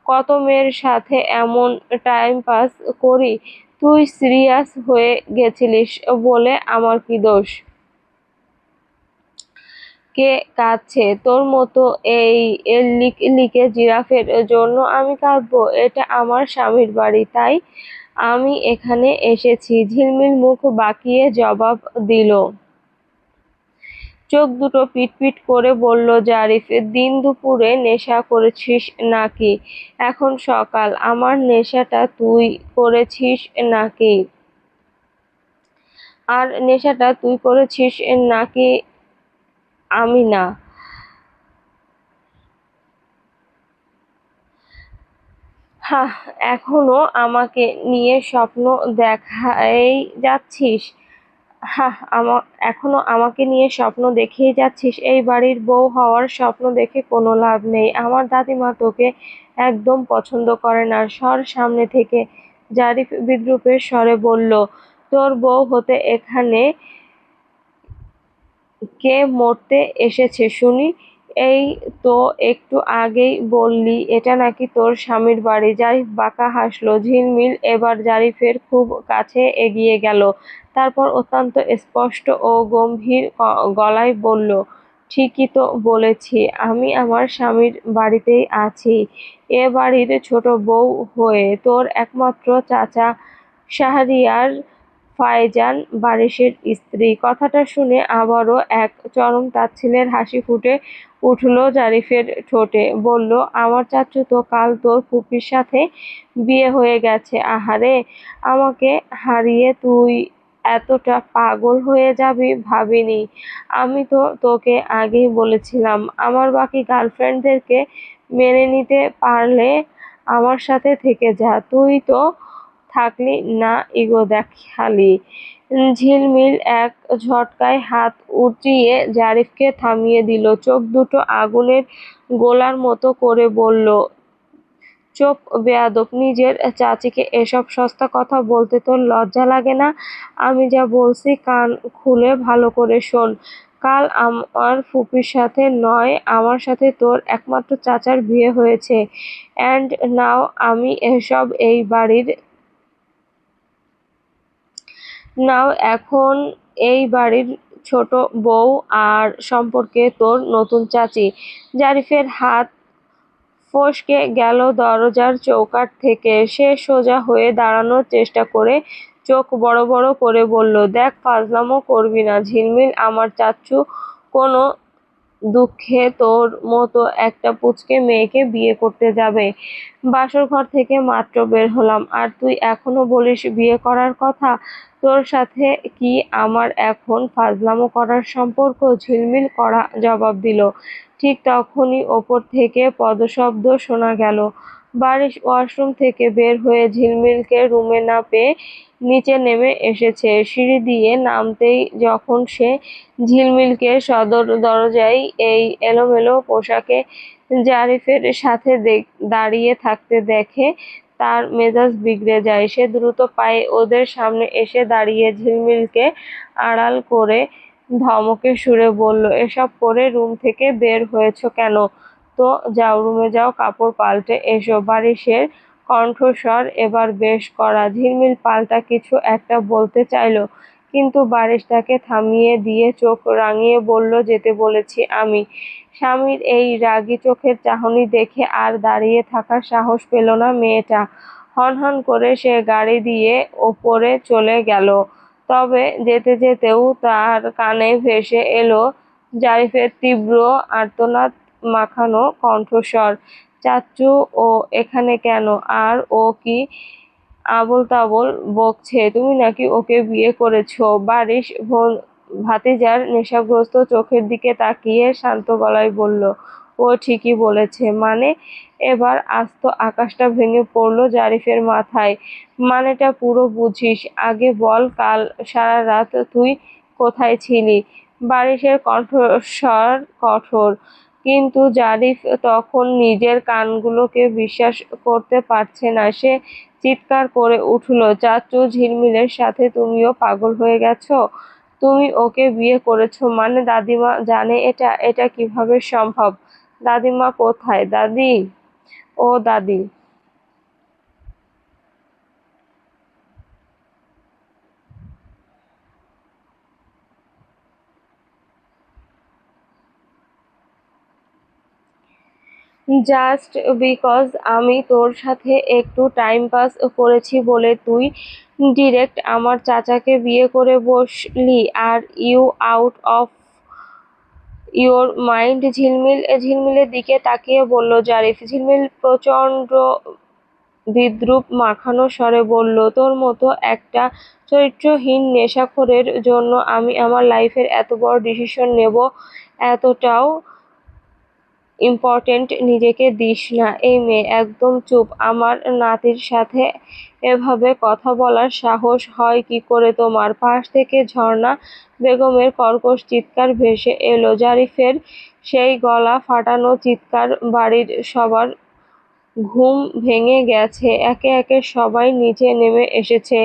কত মেয়ের সাথে এমন টাইম পাস করি। তুই সিরিয়াস হয়ে গেছিলিস বলে আমার কি দোষ? কে কাঁদছে? তোর মতো এই লিকে জিরাফের জন্য আমি কাঁদবো? এটা আমার স্বামীর বাড়ি, তাই আমি এখানে এসেছি। ঝিলমিল মুখ বাঁকিয়ে জবাব দিল। চোখ দুটো পিটপিট করে বলল জারিফ, দিন দুপুরে নেশা করেছিস নাকি? এখন সকাল, আমার নেশাটা তুই করেছিস নাকি? আর নেশাটা তুই করেছিস নাকি আমি? না। হাহ, এখনো আমাকে নিয়ে স্বপ্ন দেখাই যাচ্ছিস? এখনো আমাকে নিয়ে স্বপ্ন দেখেই যাচ্ছিস? এই বাড়ির বউ হওয়ার স্বপ্ন দেখে কোনো লাভ নেই। আমার দাদিমা তোকে একদম পছন্দ করে না। সর সামনে থেকে, জারিফ বিদ্রূপের স্বরে বলল। তোর বউ হতে এখানে কে মরতে এসেছে শুনি? এই তো একটু আগেই বললি এটা নাকি তোর স্বামীর বাড়ি। জারিফ বাঁকা হাসল। ঝিলমিল এবার জারিফের খুব কাছে এগিয়ে গেল। তারপর অত্যন্ত স্পষ্ট ও গম্ভীর গলায় বলল, ঠিকই তো বলেছি, আমি আমার স্বামীর বাড়িতেই আছি, এ বাড়ির ছোট বউ হয়ে। তোর একমাত্র চাচা শাহরিয়ার ফাইজান বারিশের স্ত্রী। কথাটা শুনে আবারও এক চরম তাচ্ছিল্যের হাসি ফুটে উঠল জারিফের ঠোঁটে। বলল, আমার চাচ্চুতো কাল তোর ফুপির সাথে বিয়ে হয়ে গেছে। আহারে, আমাকে হারিয়ে তুই এতটা পাগল হয়ে যাবি ভাবিনি। আমি তো তোকে আগেই বলেছিলাম, আমার বাকি গার্লফ্রেন্ডদেরকে মেনে নিতে পারলে আমার সাথে থেকে যা। তুই তো থাকলি না, ইগো দেখালি। ঝিলমিল এক ঝটকায় হাত উঠিয়ে জারিফকে থামিয়ে দিল। চোখ দুটো আগুনের গোলার মতো করে বলল, চুপ বেয়াদব! নিজের চাচিকে এসব সস্তা কথা বলতে তোর লজ্জা লাগে না? আমি যা বলছি কান খুলে ভালো করে শোন। কাল আমার ফুপির সাথে নয়, আমার সাথে তোর একমাত্র চাচার বিয়ে হয়েছে। অ্যান্ড নাও আমি এসব এই বাড়ির এখন এই বাড়ির ছোট বউ আর সম্পর্কে তোর নতুন চাচি। জারিফের হাত ফসকে গেল দরজার চৌকাঠ থেকে। সে সোজা হয়ে দাঁড়ানোর চেষ্টা করে চোখ বড় বড় করে বলল, দেখ ফাজলামো করবি না ঝিলমিল, আমার চাচ্চু কোনো দুঃখে তোর মতো একটা পুচকে মেয়েকে বিয়ে করতে যাবে। বাসর ঘর থেকে মাত্র বের হলাম আর তুই এখনো বলিস বিয়ে করার কথা। তোর সাথে কি আমার এখন ফাজলামো করার সম্পর্ক? ঝিলমিল কড়া জবাব দিল। ঠিক তখনই ওপর থেকে পদশব্দ শোনা গেল। বারিশ ওয়াশরুম থেকে বের হয়ে ঝিলমিলকে রুমে না পেয়ে নিচে নেমে এসেছে। সিঁড়ি দিয়ে নামতেই যখন সে ঝিলমিলকে সদর দরজায় এই এলোমেলো পোশাকে জারিফের সাথে দাঁড়িয়ে থাকতে দেখে তার মেজাজ বিগড়ে যায়। সে দ্রুত পায়ে ওদের সামনে এসে দাঁড়িয়ে ঝিলমিলকে আড়াল করে ধমকে সুরে বলল, এসব পরে রুম থেকে বের হয়েছো কেন? তো যাও, রুমে যাও, কাপড় পাল্টে এসো। বারিশের কণ্ঠস্বর এবার বেশ কড়া। ঝিলমিল পাল্টা কিছু একটা বলতে চাইল, কিন্তু বারিশ তাকে থামিয়ে দিয়ে চোখ রাঙিয়ে বলল, যেতে বলেছি আমি। স্বামীর এই রাগী চোখের চাহনি দেখে আর দাঁড়িয়ে থাকার সাহস পেল না মেয়েটা। হনহন করে সে গাড়ি দিয়ে ওপরে চলে গেল। তবে যেতে যেতেও তার কানে ভেসে এলো জারিফের তীব্র আর্তনাদ মাখানো কণ্ঠস্বর, চাচ্চু ও এখানে কেন? আর ও কি আবোল-তাবোল বকছে? তুমি নাকি ওকে বিয়ে করেছো? বারিশ ভাতিজার নেশাগ্রস্ত চোখের দিকে তাকিয়ে শান্ত গলায় বলল, ও ঠিকই বলেছে। মানে? এবার আস্ত আকাশটা ভেঙে পড়ল জারিফের মাথায়। মানেটা পুরো বুঝিস, আগে বল কাল সারা রাত তুই কোথায় ছিলি? বারিশের কণ্ঠস্বর কঠোর, কিন্তু জারিফ তখন নিজের কানগুলোকে বিশ্বাস করতে পারছে না। সে চিৎকার করে উঠল, চাচ্চু, ঝিলমিলের সাথে তুমিও পাগল হয়ে গেছো? তুমি ওকে বিয়ে করেছো মানে? দাদিমা জানে এটা? এটা কিভাবে সম্ভব? দাদিমা কোথায়? দাদি, ও দাদি। জাস্ট বিকজ আমি তোর সাথে একটু টাইম পাস করেছি বলে তুই ডিরেক্ট আমার চাচাকে বিয়ে করে বসলি? Are you out of your mind? ঝিলমিলের দিকে তাকিয়ে বলল জারিফ। ঝিলমিল প্রচণ্ড বিদ্রূপ মাখানো স্বরে বলল, তোর মতো একটা চরিত্রহীন নেশাখোরের জন্য আমি আমার লাইফের এত বড় ডিসিশন নেব? এতটাও ইম্পর্টেন্ট নিজেকে দিস না? এই মেয়ে, একদম চুপ। আমার নাতির সাথে এভাবে কথা বলার সাহস হয় কি করে তোমার? পাশ থেকে ঝর্ণা বেগমের কর্কশ চিৎকার ভেসে এলো। জারিফের সেই গলা ফাটানো চিৎকার বাড়ির সবার ঘুম ভেঙে গেছে। একে একে সবাই নিচে নেমে এসেছে।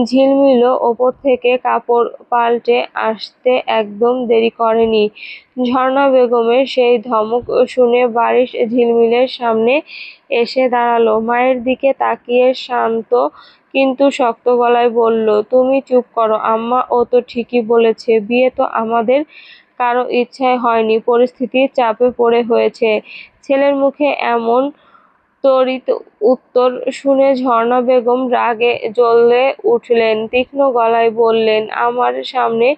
ঝিলমিলও ওপর থেকে কাপড় পাল্টে আসতে একদম দেরি করেনি। ঝর্ণা বেগমের সেই ধমক শুনে বারিশ ঝিলমিলের সামনে এসে দাঁড়ালো। মায়ের দিকে তাকিয়ে শান্ত কিন্তু শক্ত গলায় বলল, তুমি চুপ করো আম্মা, ও তো ঠিকই বলেছে। বিয়ে তো আমাদের কারো ইচ্ছায় হয়নি, পরিস্থিতির চাপে পড়ে হয়েছে। ছেলের মুখে এমন তড়িৎ উত্তর শুনে ঝর্ণা বেগম রাগে জ্বলে উঠলেন। তীক্ষ্ণ গলায় বললেন, আমার সামনে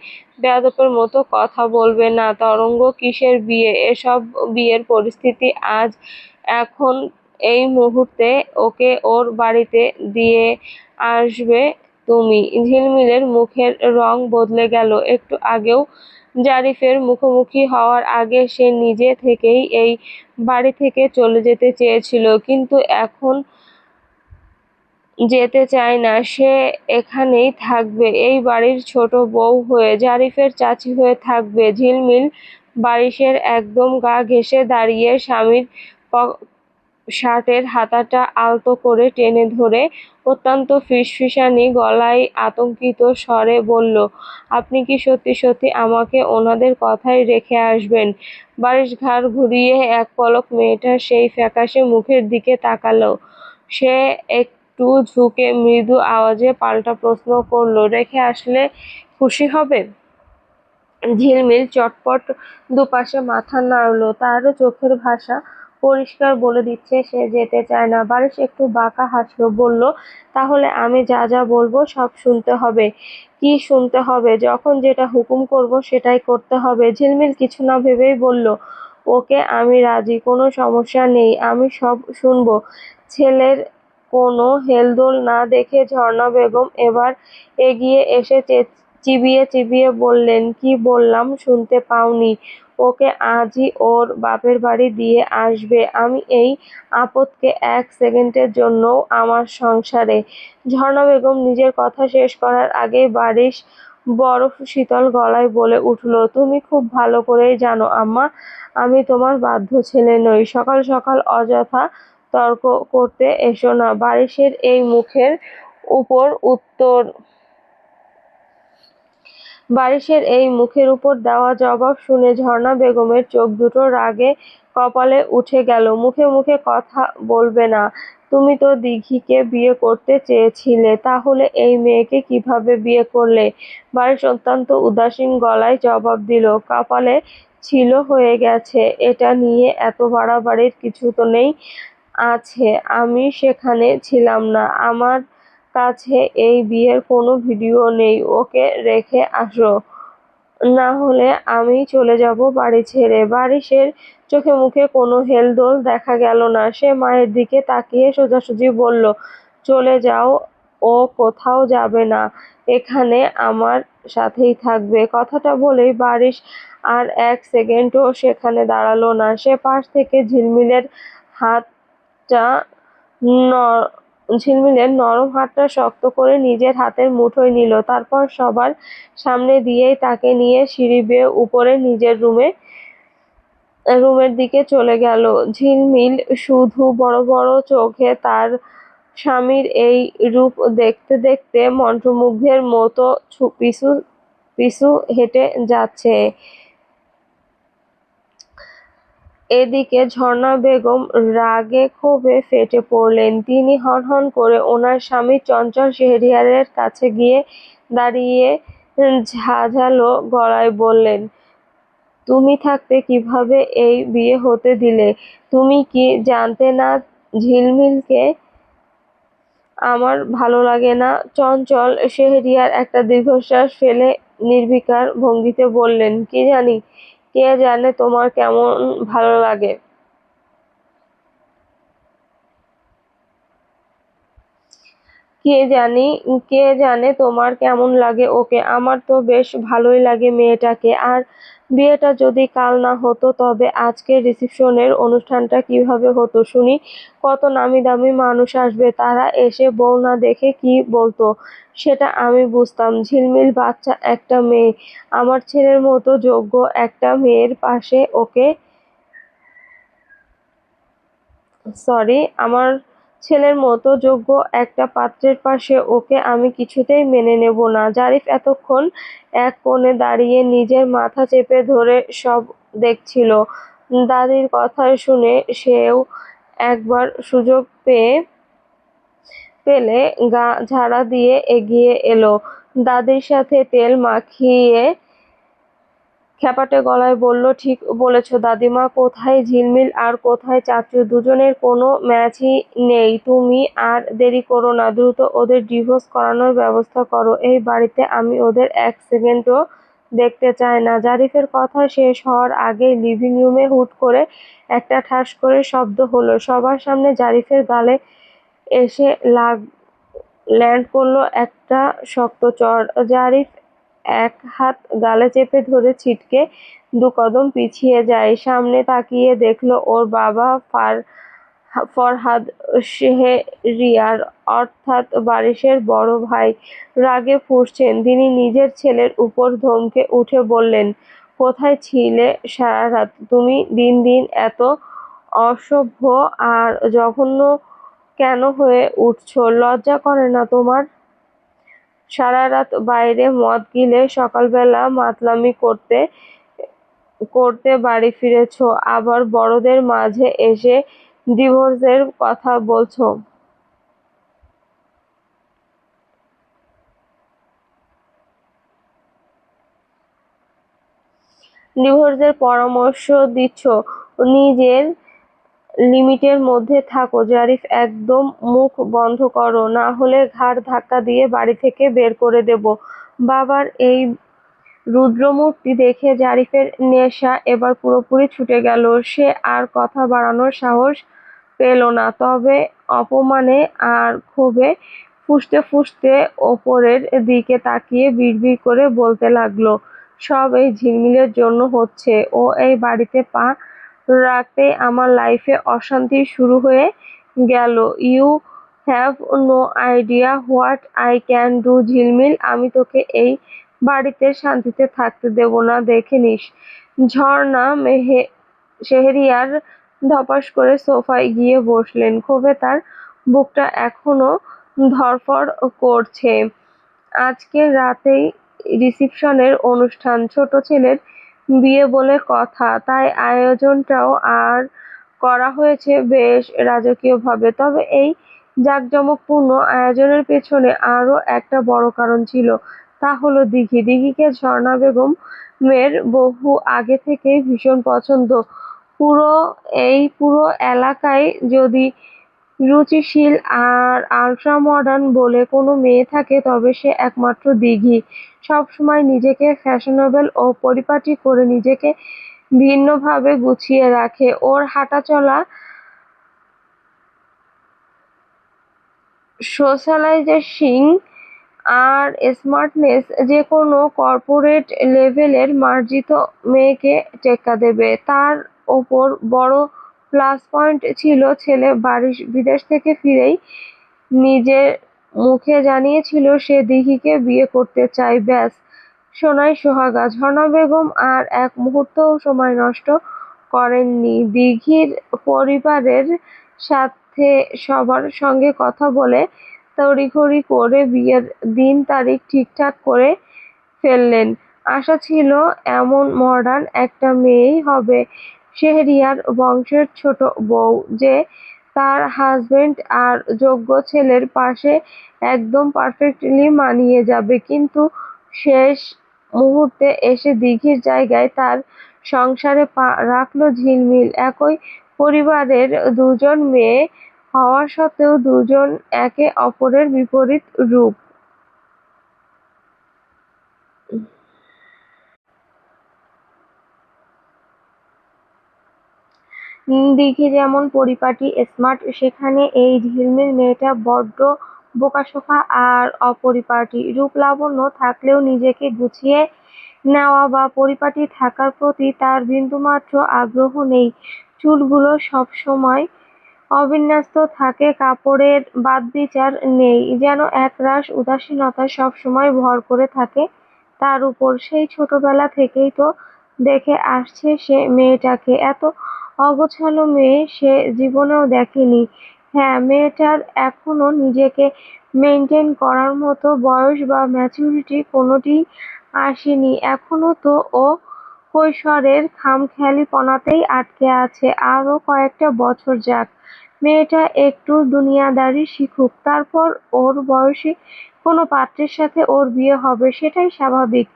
বেয়াদবের মতো কথা বলবে না। তরঙ্গ, কিসের বিয়ে? এসব বিয়ের পরিস্থিতি আজ, এখন, এই মুহূর্তে ওকে ওর বাড়িতে দিয়ে আসবে তুমি। ঝিলমিলের মুখের রং বদলে গেল। একটু আগেও জারিফের মুখোমুখি হওয়ার আগে সে নিজে থেকেই এই বাড়ি থেকে চলে যেতে চেয়েছিল, কিন্তু এখন যেতে চায় না। সে এখানেই থাকবে, এই বাড়ির ছোট বউ হয়ে, জারিফের চাচি হয়ে থাকবে। ঝিলমিল বারিশের একদম গা ঘেঁষে দাঁড়িয়ে স্বামীর শার্টের হাতাটা আলতো করে টেনে ধরে অত্যন্ত ফিসফিসানি গলায় আতঙ্কিত স্বরে বলল, আপনি কি সত্যি সত্যি আমাকে ওনাদের কথায় রেখে আসবেন? বারিশ ঘাড় ঘুরিয়ে এক পলক মেয়েটার সেই ফ্যাকাশে মুখের দিকে তাকালো। সে একটু ঝুঁকে মৃদু আওয়াজে পাল্টা প্রশ্ন করল, রেখে আসলে খুশি হবে? ঝিলমিল চটপট দুপাশে মাথা নাড়ল। তার চোখের ভাষা পরিষ্কার বলে দিচ্ছে সে যেতে চায় না। বারিশ একটু বাঁকা হাসলো, বলল, তাহলে আমি যা যা বলবো সব শুনতে হবে। কি শুনতে হবে? যখন যেটা হুকুম করব সেটাই করতে হবে। ঝিলমিল কিছু না ভেবেই বলল, ওকে, আমি রাজি, কোনো সমস্যা নেই, আমি সব শুনবো। ছেলের কোনো হেলদোল না দেখে ঝর্ণা বেগম এবার এগিয়ে এসে চিবিয়ে চিবিয়ে বললেন, কি বললাম শুনতে পাওনি? ওকে আজই ওর বাপের বাড়ি দিয়ে আসবে। আমি এই আপদকে 1 সেকেন্ডের জন্যও আমার সংসারে। ঝর্ণা বেগম নিজের কথা শেষ করার আগেই বারিশ বরফ শীতল গলায় বলে উঠল, তুমি খুব ভালো করেই জানো আম্মা, আমি তোমার বাধ্য ছেলে নই। সকাল সকাল অযথা তর্ক করতে এসো না। বারিশের এই মুখের উপর উত্তর বারিশের এই মুখের উপর দেওয়া জবাব শুনে ঝর্ণা বেগমের চোখ দুটো রাগে কপালে উঠে গেল। মুখে মুখে কথা বলবে না? তুমি তো দিঘিকে বিয়ে করতে চেয়েছিলে, তাহলে এই মেয়েকে কিভাবে বিয়ে করলে? বারিশ অত্যন্ত উদাসীন গলায় জবাব দিল, কপালে ছিল হয়ে গেছে, এটা নিয়ে এত বাড়াবাড়ির কিছু তো নেই। আছে, আমি সেখানে ছিলাম না, আমার কাছে এই বিয়ের কোনো ভিডিও নেই। ওকে রেখে আসো, না হলে আমি চলে যাব বাড়ি ছেড়ে। বারিশের চোখে মুখে কোনো হেলদোল দেখা গেল না। সে মায়ের দিকে তাকিয়ে সোজাসুজি বলল, চলে যাও, ও কোথাও যাবে না, এখানে আমার সাথেই থাকবে। কথাটা বলেই বারিশ আর 1 সেকেন্ডও সেখানে দাঁড়ালো না। সে পাশ থেকে হাতটা ঝিলমিলের নরম হাতটা শক্ত করে নিজের হাতের মুঠোয় নিল। তারপর সবার সামনে দিয়েই তাকে নিয়ে সিঁড়ি বেয়ে উপরে নিজের রুমের দিকে চলে গেল। ঝিলমিল শুধু বড় বড় চোখে তার স্বামীর এই রূপ দেখতে দেখতে মন্ত্রমুগ্ধের মতো পিছু পিছু হেঁটে যাচ্ছে। এদিকে ঝর্ণা বেগম রাগে ক্ষোভে ফেটে পড়লেন। তিনি হনহন করে ওনার স্বামী চঞ্চল শেহরিয়ারের কাছে গিয়ে দাঁড়িয়ে ঝাঁঝালো গলায় বললেন, তুমি থাকতে কিভাবে এই বিয়ে হতে দিলে? তুমি কি জানতে না ঝিলমিলকে আমার ভালো লাগে না? চঞ্চল শেহরিয়ার একটা দীর্ঘশ্বাস ফেলে নির্বিকার ভঙ্গিতে বললেন, কি জানি, কে জানে তোমার কেমন ভালো লাগে। কে জানি কে জানে তোমার কেমন লাগে ওকে। আমার তো বেশ ভালোই লাগে মেয়েটাকে। আর বিয়েটা যদি কাল না হতো তবে আজকের রিসেপশনের অনুষ্ঠানটা কিভাবে হতো শুনি? কত নামি দামি মানুষ আসবে, তারা এসে বউ না দেখে কি বলতো সেটা আমি বুঝতাম। ঝিলমিল বাচ্চা একটা মেয়ে, আমার ছেলের মতো যোগ্য একটা মেয়ের পাশে ওকে সরি আমার ছেলের মতো যোগ্য একটা পাত্রের পাশে ওকে আমি কিছুতেই মেনে নেব না। জারিফ এতক্ষণ এক কোণে দাঁড়িয়ে নিজের মাথা চেপে ধরে সব দেখছিল। দাদির কথা শুনে সেও একবার সুযোগ পেলে গা ঝাড়া দিয়ে এগিয়ে এলো। দাদির সাথে তেল মাখিয়ে খ্যাপাটে গলায় বলল, ঠিক বলেছ দাদিমা, কোথায় ঝিলমিল আর কোথায় চাচু? দুজনের কোনো ম্যাচই নেই। তুমি আর দেরি করো না, দ্রুত ওদের ডিভোর্স করানোর ব্যবস্থা করো। এই বাড়িতে আমি ওদের 1 সেকেন্ডও দেখতে চাই না। জারিফের কথা শেষ হওয়ার আগেই লিভিং রুমে হুট করে একটা ঠাস করে শব্দ হলো। সবার সামনে জারিফের গালে এসে ল্যান্ড করলো একটা শক্ত চড়। জারিফ এক হাত গালে চেপে ধরে ছিটকে 2 কদম পিছিয়ে যায়। সামনে তাকিয়ে দেখলো ওর বাবা ফরহাদ শেহরিয়ার, অর্থাৎ বারিশের বড় ভাই, রাগে ফুঁসছেন। তিনি নিজের ছেলের উপর ধমকে উঠে বললেন, কোথায় ছিলে সারা রাত? তুমি দিন দিন এত অসভ্য আর জঘন্য কেন হয়ে উঠছো? লজ্জা করে না তোমার? সারা রাত বাইরে মদ গিলে সকালবেলা মাতলামি করতে করতে বাড়ি ফিরেছো, আবার বড়দের মাঝে এসে ডিভোর্সের কথা বলছো। ডিভোর্সের পরামর্শ দিচ্ছ। নিজের লিমিটের মধ্যে থাকো জারিফ, একদম মুখ বন্ধ করো, না হলে ঘাড় ধাক্কা দিয়ে বাড়ি থেকে বের করে দেব। বাবার এই রুদ্রমূর্তি দেখে জারিফের নেশা এবার পুরোপুরি ছুটে গেল। সে আর কথা বাড়ানোর সাহস পেল না, তবে অপমানে আর ক্ষোভে ফুঁসতে ফুঁসতে ওপরের দিকে তাকিয়ে বিড়বিড় করে বলতে লাগলো, সব এই ঝিলমিলের জন্য হচ্ছে। ও এই বাড়িতে পা রাখতেই আমার লাইফে অশান্তি শুরু হয়ে গেল। You have no idea what I can do Jhilmil, আমি তোকে এই বাড়িতে শান্তিতে থাকতে দেব না, দেখে নিস। ঝর্ণা শেহরিয়ার ধপাস করে সোফায় গিয়ে বসলেন। ক্ষোভে তার বুকটা এখনো ধড়ফড় করছে। আজকে রাতেই রিসিপশনের অনুষ্ঠান, ছোট ছেলের বিয়ে বলে কথা, তাই আয়োজনটাও আর করা হয়েছে বেশ রাজকীয়ভাবে। তবে এই জাঁকজমকপূর্ণ আয়োজনের পেছনে আরো একটা বড় কারণ ছিল, তা হলো দিঘি। দিঘিকে ঝর্ণা বেগম মেয়ের বহু আগে থেকেই ভীষণ পছন্দ। পুরো এলাকায় যদি রুচিশীল আর আল্ট্রা মডার্ন বলে কোনো মেয়ে থাকে তবে সে একমাত্র দিঘি। সবসময় নিজেকে ফ্যাশনেবল ও পরিপাটি করে নিজেকে ভিন্নভাবে গুছিয়ে রাখে। ওর হাঁটাচলা, সোশ্যালাইজেশন আর স্মার্টনেস যে কোনো কর্পোরেট লেভেলের মার্জিত মেয়েকে টেক্কা দেবে। তার ওপর বড় প্লাস পয়েন্ট ছিল, ছেলে বিদেশ থেকে ফিরেই নিজের মুখে জানিয়েছিল সে দিঘিকে বিয়ে করতে চায়। ব্যাস, সোনায় সোহাগা। ঝর্ণা বেগম আর এক মুহূর্তও সময় নষ্ট করেননি। দিঘির পরিবারের সাথে সবার সঙ্গে কথা বলে তড়িঘড়ি করে বিয়ের দিন তারিখ ঠিকঠাক করে ফেললেন। আশা ছিল এমন মডার্ন একটা মেয়েই হবে শেহরিয়ার বংশের ছোট বউ, যে তার হাজবেন্ড আর যোগ্য ছেলের পাশে একদম পারফেক্টলি মানিয়ে যাবে। কিন্তু শেষ মুহূর্তে এসে দিঘির জায়গায় তার সংসারে পা রাখল ঝিলমিল। একই পরিবারের দুজন মেয়ে হওয়া সত্ত্বেও দুজন একে অপরের বিপরীত রূপ। দিঘি যেমন পরিপাটি স্মার্ট, সেখানে এই ঝিলমিল মেয়েটা বড্ড বোকাশোকা আর অপরিপাটি। রূপ লাবণ্য থাকলেও নিজেকে গুছিয়ে নেওয়া বা পরিপাটি থাকার প্রতি তার বিন্দুমাত্র আগ্রহ নেই। চুলগুলো সবসময় অবিন্যস্ত থাকে, কাপড়ের বাদবিচার নেই, যেন একরাশ উদাসীনতা সবসময় ভর করে থাকে তার উপর। সেই ছোটবেলা থেকেই তো দেখে আসছে সে মেয়েটাকে, এত অগোছালো মেয়ে সে জীবনেও দেখেনি। হ্যাঁ, মেয়েটার এখনো নিজেকে মেনটেন করার মতো বয়স বা ম্যাচুরিটি কোনোটিই আসেনি। এখনো তো ও কৈশোরের খামখেয়ালিপনাতেই আটকে আছে। আরো কয়েকটা বছর যাক, মেয়েটা একটু দুনিয়াদারি শিখুক, তারপর ওর বয়সী কোনো পাত্রের সাথে ওর বিয়ে হবে, সেটাই স্বাভাবিক।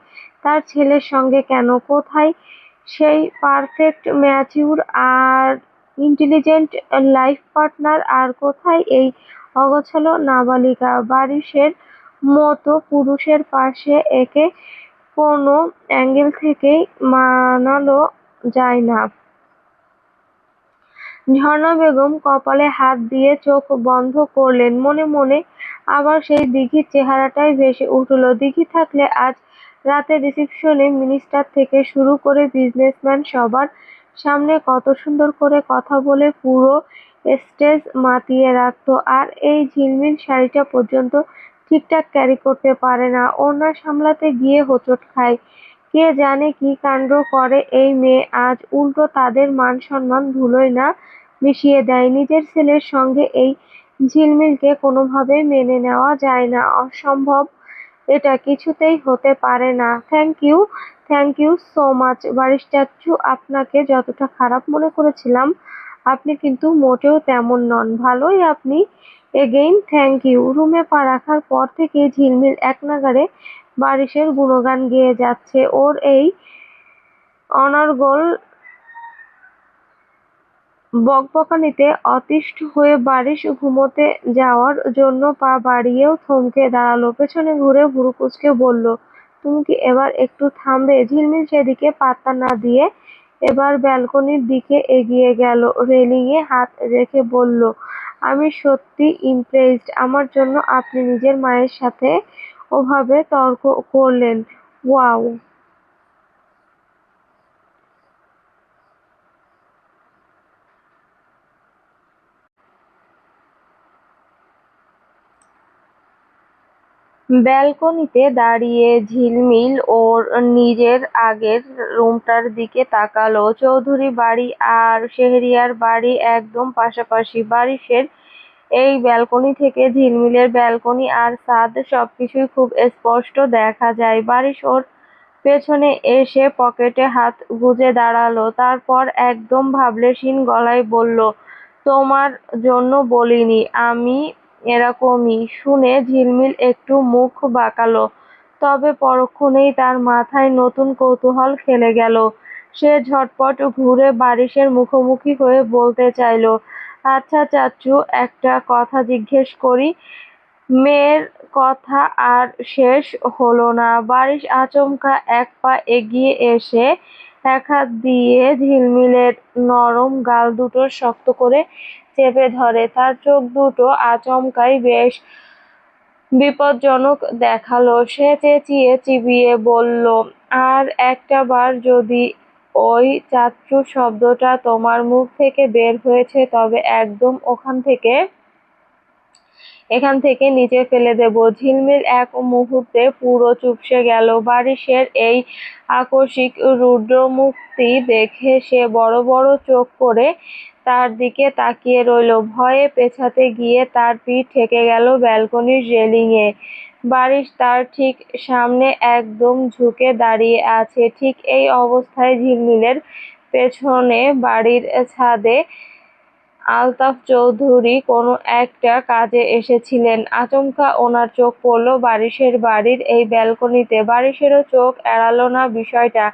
তার ছেলের সঙ্গে কেন? কোথায় সেই পারফেক্ট ম্যাচিউর আর ইন্টেলিজেন্ট লাইফ পার্টনার? আর কোথায় এই অগোছালো নাবালিকা? বারিশের মতো পুরুষের পাশে একে কোনো অ্যাঙ্গেল থেকেই মানানো যায় না। ঝর্ণা বেগম কপালে হাত দিয়ে চোখ বন্ধ করলেন। মনে মনে আবার সেই দিঘির চেহারাটাই ভেসে উঠল। দিঘি থাকলে আজ রাতের রিসিপশনে মিনিস্টার থেকে শুরু করে বিজনেসম্যান সবার সামনে কত সুন্দর করে কথা বলে পুরো স্টেজ মাতিয়ে রাখতো। আর এই ঝিলমিল শাড়িটা পর্যন্ত ঠিকঠাক ক্যারি করতে পারে না, ওড়না সামলাতে গিয়ে হোঁচট খায়। কে জানে কি কাণ্ড করে এই মেয়ে, আজ উল্টো তাদের মান সম্মান ধুলোয় না মিশিয়ে দেয়। নিজের ছেলের সঙ্গে এই ঝিলমিলকে কোনোভাবেই মেনে নেওয়া যায় না, অসম্ভব, এটা কিছুতেই হতে পারে না। Thank you so much barrister. আপনাকে যতটা খারাপ মনে করেছিলাম আপনি কিন্তু মোটেও তেমন নন, ভালোই আপনি। Again thank you. রুমে পা রাখার পর থেকে ঝিলমিল একনাগাড়ে বারিশের গুণগান গেয়ে যাচ্ছে। ওর এই অনর্গল বকবকানিতে অতিষ্ঠ হয়ে বারিশ ঘুমোতে যাওয়ার জন্য পা বাড়িয়েও থমকে দাঁড়ালো। পেছনে ঘুরে ভুরু কুঁচকে বলল, তুমি কি এবার একটু থামবে? ঝিলমিল সেদিকে পাত্তা না দিয়ে এবার ব্যালকনির দিকে এগিয়ে গেল। রেলিংয়ে হাত রেখে বলল, আমি সত্যি ইমপ্রেসড। আমার জন্য আপনি নিজের মায়ের সাথে ওভাবে তর্ক করলেন। ওয়াও! ব্যালকনিতে দাঁড়িয়ে ঝিলমিল ওর নিজের আগের রুমটার দিকে তাকালো। চৌধুরী বাড়ি আর শেহরিয়ার বাড়ি একদম পাশাপাশি। বারিশের এই ব্যালকনি থেকে ঝিলমিলের ব্যালকনি আর ছাদ সবকিছুই খুব স্পষ্ট দেখা যায়। বারিশ ওর পেছনে এসে পকেটে হাত গুজে দাঁড়ালো। তারপর একদম ভাবলেশীন গলায় বলল, তোমার জন্য বলিনি, আমি এরকমই। শুনে ঝিলমিল একটু মুখ বাঁকালো, তবে পরক্ষণেই তার মাথায় নতুন কৌতূহল খেলে গেল। সে ঝটপট ঘুরে বারিশের মুখোমুখি হয়ে বলতে চাইল, আচ্ছা চাচ্চু, একটা কথা জিজ্ঞেস করি? মেয়ের কথা আর শেষ হলো না। বারিশ আচমকা এক পা এগিয়ে এসে এক হাত দিয়ে ঝিলমিলের নরম গাল দুটো শক্ত করে চেপে ধরে। তার চোখ দুটো আচমকাই বেশ বিপজ্জনক দেখালো। সে চেঁচিয়ে চিবিয়ে বলল, আর একটা বার যদি ওই চাচ্চু শব্দটা তোমার মুখ থেকে বের হয়েছে, তবে একদম এখান থেকে নিচে ফেলে দেব। ঝিলমিল এক মুহূর্তে পুরো চুপসে গেল। বারিশের এই আকস্মিক রুদ্রমূর্তি দেখে সে বড় বড় চোখ করে তার দিকে তাকিয়ে রইল। ভয়ে পেছাতে গিয়ে তার পিঠ ঠেকে গেল ব্যালকনির রেলিংয়ে। বারিশ তার ঠিক সামনে একদম ঝুঁকে দাঁড়িয়ে আছে। ঠিক এই অবস্থায় ঝিলমিলের পেছনে বাড়ির ছাদে আলতাফ চৌধুরী কোনো একটা কাজে এসেছিলেন। আচমকা ওনার চোখ পড়ল বারিশের বাড়ির এই ব্যালকনিতে। বারিশেরও চোখ এড়াল না বিষয়টা।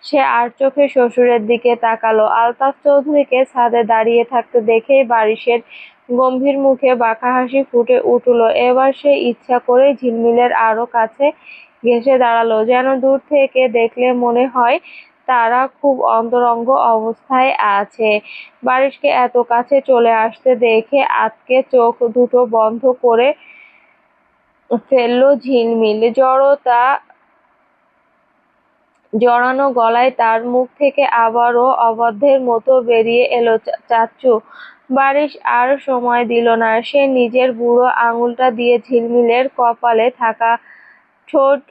সে আড়চোখে শ্বশুরের দিকে তাকালো। আলতাফ চৌধুরীকে ছাদে দাঁড়িয়ে থাকতে দেখেই বারিশের গম্ভীর মুখে বাঁকা হাসি ফুটে উঠল। এবার সে ইচ্ছা করেই ঝিলমিলের আরো কাছে ঘেঁষে দাঁড়ালো, যেন দূর থেকে দেখলে মনে হয় তারা খুব অন্তরঙ্গ অবস্থায় আছে। বারিশকে এত কাছে চলে আসতে দেখে আঁতকে চোখ দুটো বন্ধ করে ফেলল ঝিলমিল। জড়ানো গলায় তার মুখ থেকে আবারও অবাধ্যের মতো বেরিয়ে এলো, চাচ্চু। বারিশ আর সময় দিল না। সে নিজের বুড়ো আঙুলটা দিয়ে ঝিলমিলের কপালে থাকা ঠোঁট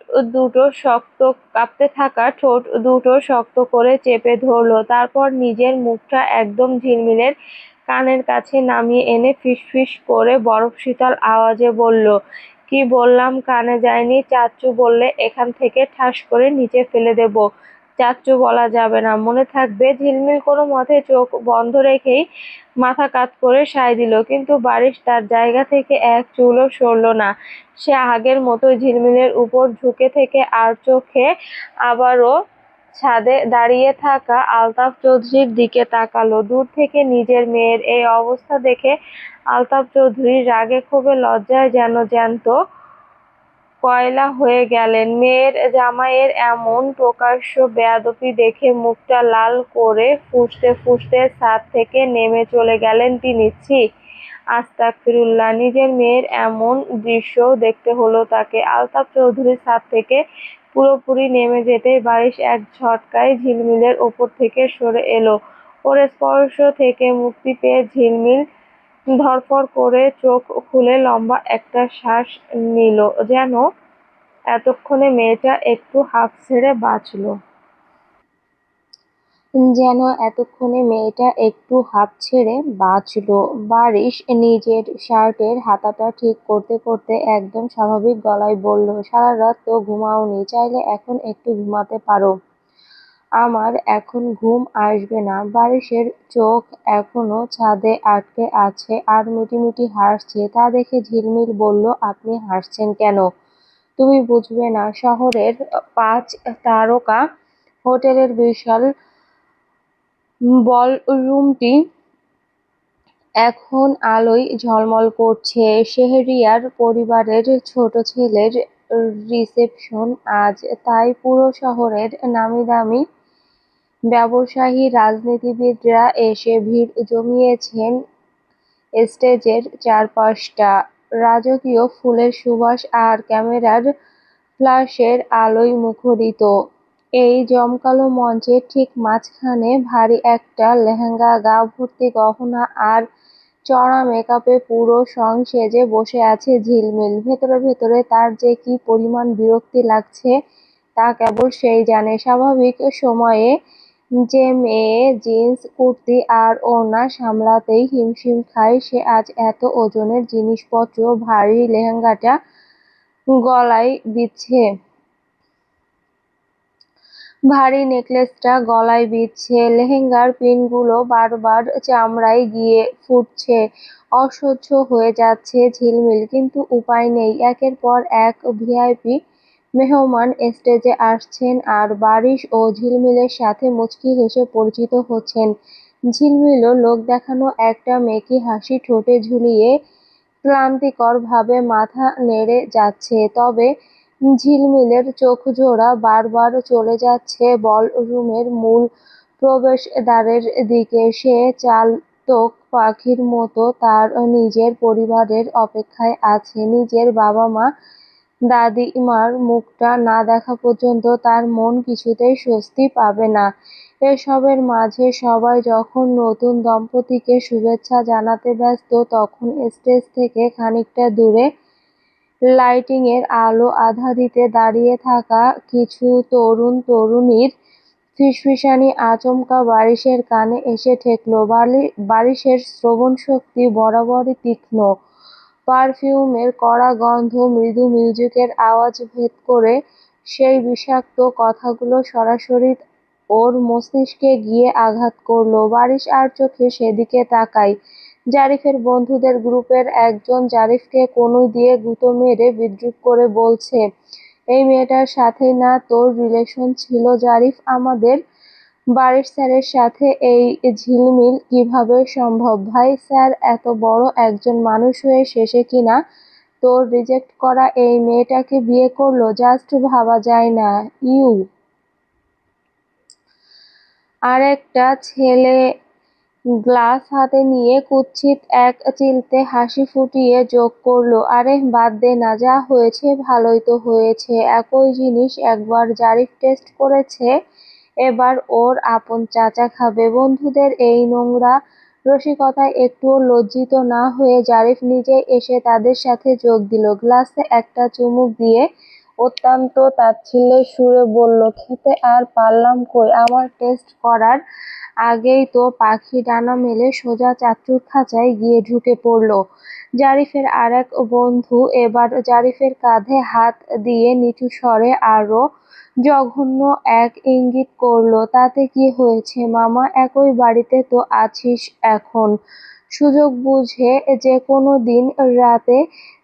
কাঁপতে থাকা ঠোঁট দুটো শক্ত করে চেপে ধরল। তারপর নিজের মুখটা একদম ঝিলমিলের কানের কাছে নামিয়ে এনে ফিসফিস করে বরফ শীতল আওয়াজে বলল, কি বললাম কানে যায়নি? চাচ্চু বললে এখান থেকে ঠাস করে নিচে ফেলে দেব। চাচ্চু বলা যাবে না, মনে থাকবে? ঝিলমিল কোনো মতে চোখ বন্ধ রেখেই মাথা কাত করে সায় দিল, কিন্তু বারিশ তার জায়গা থেকে এক চুলও সরল না। সে আগের মতোই ঝিলমিলের উপর ঝুঁকে থেকে আর চোখে আবারও ছাদে দাঁড়িয়ে থাকা আলতাফ চৌধুরীর দিকে তাকালো। দূর থেকে নিজের মেয়ের এই অবস্থা দেখে আলতাফ চৌধুরী রাগে ক্ষোভে লজ্জায় যেন জ্যান্ত কয়লা হয়ে গেলেন। মেয়ের জামাইয়ের এমন প্রকাশ্য বেয়াদবি দেখে মুখটা লাল করে ফুঁসতে ফুঁসতে ছাদ থেকে নেমে চলে গেলেন তিনি। ছি, আস্তাগফিরুল্লাহ! নিজের মেয়ের এমন দৃশ্যও দেখতে হলো তাকে। আলতাফ চৌধুরী ছাদ থেকে পুরোপুরি নেমে যেতেই বারিশ এক ঝটকায় ঝিলমিলের ওপর থেকে সরে এলো। ওর স্পর্শ থেকে মুক্তি পেয়ে ঝিলমিল ধড়ফড় করে চোখ খুলে লম্বা একটা শ্বাস নিল, যেন এতক্ষণে মেয়েটা একটু হাঁপ ছেড়ে বাঁচল। বারিশ নিজের শার্টের হাতাটা ঠিক করতে করতে একদম স্বাভাবিক গলায় বলল, সারা রাত তো ঘুমাওনি, চাইলে এখন একটু ঘুমাতে পারো। আমার এখন ঘুম আসবে না। বারিশের চোখ এখনো ছাদে আটকে আছে আর মিটিমিটি হাসছে। তা দেখে ঝিলমিল বলল, আপনি হাসছেন কেন? তুমি বুঝবে না, শহরের 5 তারকা হোটেলের বিশাল বলরুমটি এখন আলোয় ঝলমল করছে। শেহরিয়ার পরিবারের ছোট ছেলের রিসেপশন আজ, তাই পুরো শহরের নামি-দামি ব্যবসায়ী, রাজনীতিবিদরা এসে ভিড় জমিয়েছেন স্টেজের চারপাশটা। রাজকীয় ফুলের সুবাস আর ক্যামেরার ফ্ল্যাশের আলোয় মুখরিত। এই জমকালো মঞ্চের ঠিক মাঝখানে ভারী একটা লেহেঙ্গা, গা ভর্তি গহনা আর চড়া মেকআপে পুরো সেজে বসে আছে ঝিলমিল। ভেতরে ভেতরে তার যে কি পরিমাণ বিরক্তি লাগছে তা কেবল সেই জানে। স্বাভাবিক সময়ে যে মেয়ে জিন্স, কুর্তি আর ওড়না সামলাতেই হিমশিম খায়, সে আজ এত ওজনের জিনিসপত্র, ভারী লেহেঙ্গাটা গলায় বিঁধছে। ভারী নেকলেসটা গলায় বিঁধছে, লেহেঙ্গার পিনগুলো বারবার চামড়ায় গিয়ে ফুটছে। অসহ্য হয়ে যাচ্ছে ঝিলমিল, কিন্তু উপায় নেই। একের পর এক ভিআইপি মেহমান স্টেজে আসছেন আর বারিশ ও ঝিলমিলের সাথে মুচকি হেসে পরিচিত হচ্ছেন। ঝিলমিলও লোক দেখানো একটা মেকি হাসি ঠোঁটে ঝুলিয়ে ক্লান্তিকরভাবে মাথা নেড়ে যাচ্ছে। তবে ঝিলমিলের চোখজোড়া বারবার চলে যাচ্ছে বলরুমের মূল প্রবেশদ্বারের দিকে। সে চাতক পাখির মতো তার নিজের পরিবারের অপেক্ষায় আছে। নিজের বাবা-মা, দাদিমার মুখটা না দেখা পর্যন্ত তার মন কিছুতেই স্বস্তি পাবে না। এসবের মাঝে সবাই যখন নতুন দম্পতিকে শুভেচ্ছা জানাতে ব্যস্ত, তখন স্টেজ থেকে খানিকটা দূরে লাইটিংয়ের আলো আধা দিতে দাঁড়িয়ে থাকা কিছু তরুণ-তরুণীর ফিসফিসানি আচমকা বারিশের কানে এসে ঠেকল। বারিশের শ্রবণশক্তি বরাবরই তীক্ষ্ণ। পারফিউমের কড়া গন্ধ, মৃদু মিউজিকের আওয়াজ ভেদ করে সেই বিষাক্ত কথাগুলো সরাসরি ওর মস্তিষ্কে গিয়ে আঘাত করল। বারিশ আর চোখে সেদিকে তাকায়। জারিফের বন্ধুদের গ্রুপের একজন জারিফকে কনুই দিয়ে গুঁতো মেরে বিদ্রূপ করে বলছে, এই মেয়েটার সাথেই না তোর রিলেশন ছিল জারিফ? আমাদের বারিশ স্যারের সাথে এই ঝিলমিল কিভাবে সম্ভব? ভাই, স্যার এত বড় একজন মানুষ হয়ে শেষে কিনা তোর রিজেক্ট করা এই মেয়েটাকে বিয়ে করলো? জাস্ট ভাবা যায় না। আরেকটা ছেলে গ্লাস হাতে নিয়ে কুৎসিত এক চিলতে হাসি ফুটিয়ে যোগ করল, আরে বাদ দে না, যা হয়েছে ভালোই তো হয়েছে। একই জিনিস একবার জারিফ টেস্ট করেছে, এবার ওর আপন চাচা খাবে। বন্ধুদের এই নোংরা রসিকতায় একটুও লজ্জিত না হয়ে জারিফ নিজেই এসে তাদের সাথে যোগ দিল। গ্লাসে একটা চুমুক দিয়ে অত্যন্ত তাচ্ছিল্যের সুরে বলল, খেতে আর পারলাম কই, আমার টেস্ট করার আগেই তো পাখি ডানা মেলে সোজা চাচ্চুর খাঁচায় গিয়ে ঢুকে পড়ল। জারিফের আরেক বন্ধু এবার জারিফের কাঁধে হাত দিয়ে নিচু স্বরে আরো জঘন্য এক ইঙ্গিত করল, তাতে কি হয়েছে মামা, একই বাড়িতে তো আছিস এখন। সুযোগ বুঝে যে কোনো দিন রাতে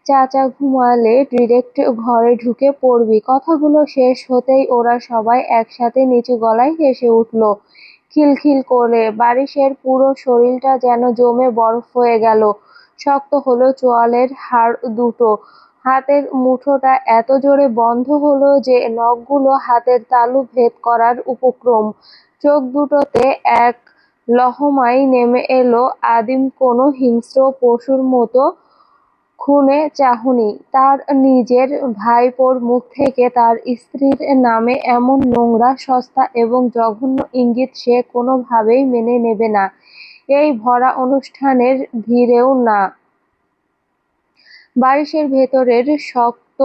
চাচা ঘুমালে ডিরেক্ট ঘরে ঢুকে পড়বি। কথাগুলো শেষ হতেই ওরা সবাই একসাথে নিচু গলায় হেসে উঠল, খিলখিল করে। বারিশের পুরো শরীরটা যেন জমে বরফ হয়ে গেল। শক্ত হলো চোয়ালের হাড় দুটো। হাতের মুঠোটা এত জোরে বন্ধ হলো যে নখগুলো হাতের তালু ভেদ করার উপক্রম। চোখ দুটোতে এক লহমায় নেমে এলো আদিম কোনো হিংস্র পশুর মতো খুনে চাহনি। তার নিজের ভাইপোর মুখ থেকে তার স্ত্রীর নামে এমন নোংরা, সস্তা এবং জঘন্য ইঙ্গিত সে কোনোভাবেই মেনে নেবে না, এই ভরা অনুষ্ঠানের ভিড়েও না। বারিশের ভেতরের শক্ত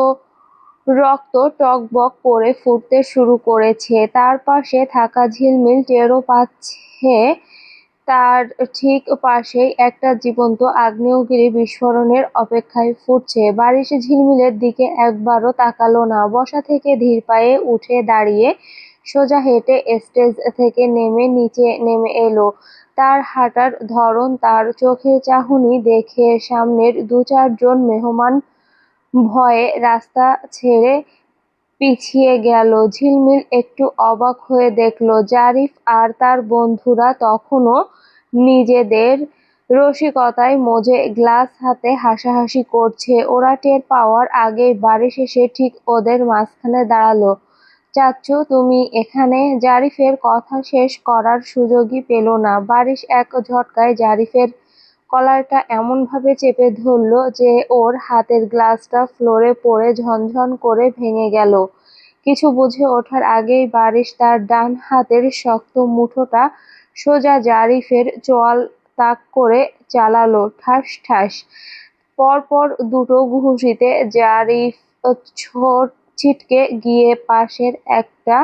রক্ত টগবগ করে ফুটতে শুরু করেছে। তার পাশে থাকা ঝিলমিল টেরও পাচ্ছে তার ঠিক পাশেই একটা জীবন্ত আগ্নেয়গিরি বিস্ফোরণের অপেক্ষায় ফুটছে। বারিশ ঝিলমিলের দিকে একবারও তাকালো না। বসা থেকে ধীর পায়ে উঠে দাঁড়িয়ে সোজা হেঁটে স্টেজ থেকে নিচে নেমে এলো। তার হাঁটার ধরন, তার চোখের চাহনি দেখে সামনের দু-চারজন মেহমান ভয়ে রাস্তা ছেড়ে পিছিয়ে গেল। ঝিলমিল একটু অবাক হয়ে দেখল জারিফ আর তার বন্ধুরা তখনও নিজেদের রসিকতায় মজে গ্লাস হাতে হাসাহাসি করছে। ওরা টের পাওয়ার আগেই বারিশ এসে ঠিক ওদের মাঝখানে দাঁড়ালো। চাচ্চু, তুমি এখানে? জারিফের কথা শেষ করার সুযোগই পেল না। বারিশ এক ঝটকায় জারিফের কলারটা এমনভাবে চেপে ধরল যে ওর হাতের গ্লাসটা ফ্লোরে পড়ে ঝনঝন করে ভেঙে গেল। কিছু বুঝে ওঠার আগেই বারিশ তার ডান হাতের শক্ত মুঠোটা সোজা জারিফের চোয়াল তাক করে চালালো। ঠাস ঠাস পরপর দুটো ঘুষিতে জারিফ ছিটকে গিয়ে পাশের একটা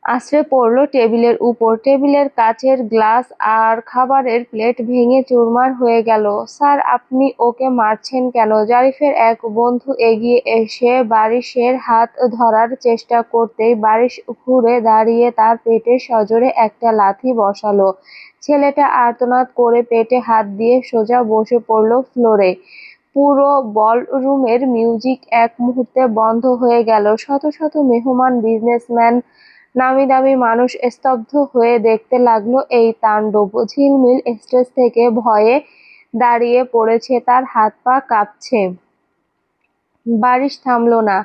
আছড়ে পড়ল টেবিলের উপর। টেবিলের কাচের গ্লাস আর খাবারের প্লেট ভেঙে চুরমার হয়ে গেল। স্যার, আপনি ওকে মারছেন কেন? জারিফের এক বন্ধু এগিয়ে এসে বারিশের হাত ধরার চেষ্টা করতেই বারিশ ঘুরে দাঁড়িয়ে তার পেটে সজোরে একটা লাথি বসালো। ছেলেটা আর্তনাদ করে পেটে হাত দিয়ে সোজা বসে পড়ল ফ্লোরে। পুরো বলরুমের মিউজিক এক মুহূর্তে বন্ধ হয়ে গেল। শত শত মেহমান, বিজনেসম্যান, নামি-দামি মানুষ স্তব্ধ হয়ে দেখতে লাগলো এই তাণ্ডব। ঝিলমিল স্টেজ থেকে ভয়ে দাঁড়িয়ে পড়েছে, তার হাত পা কাঁপছে। বারিশ থামল না।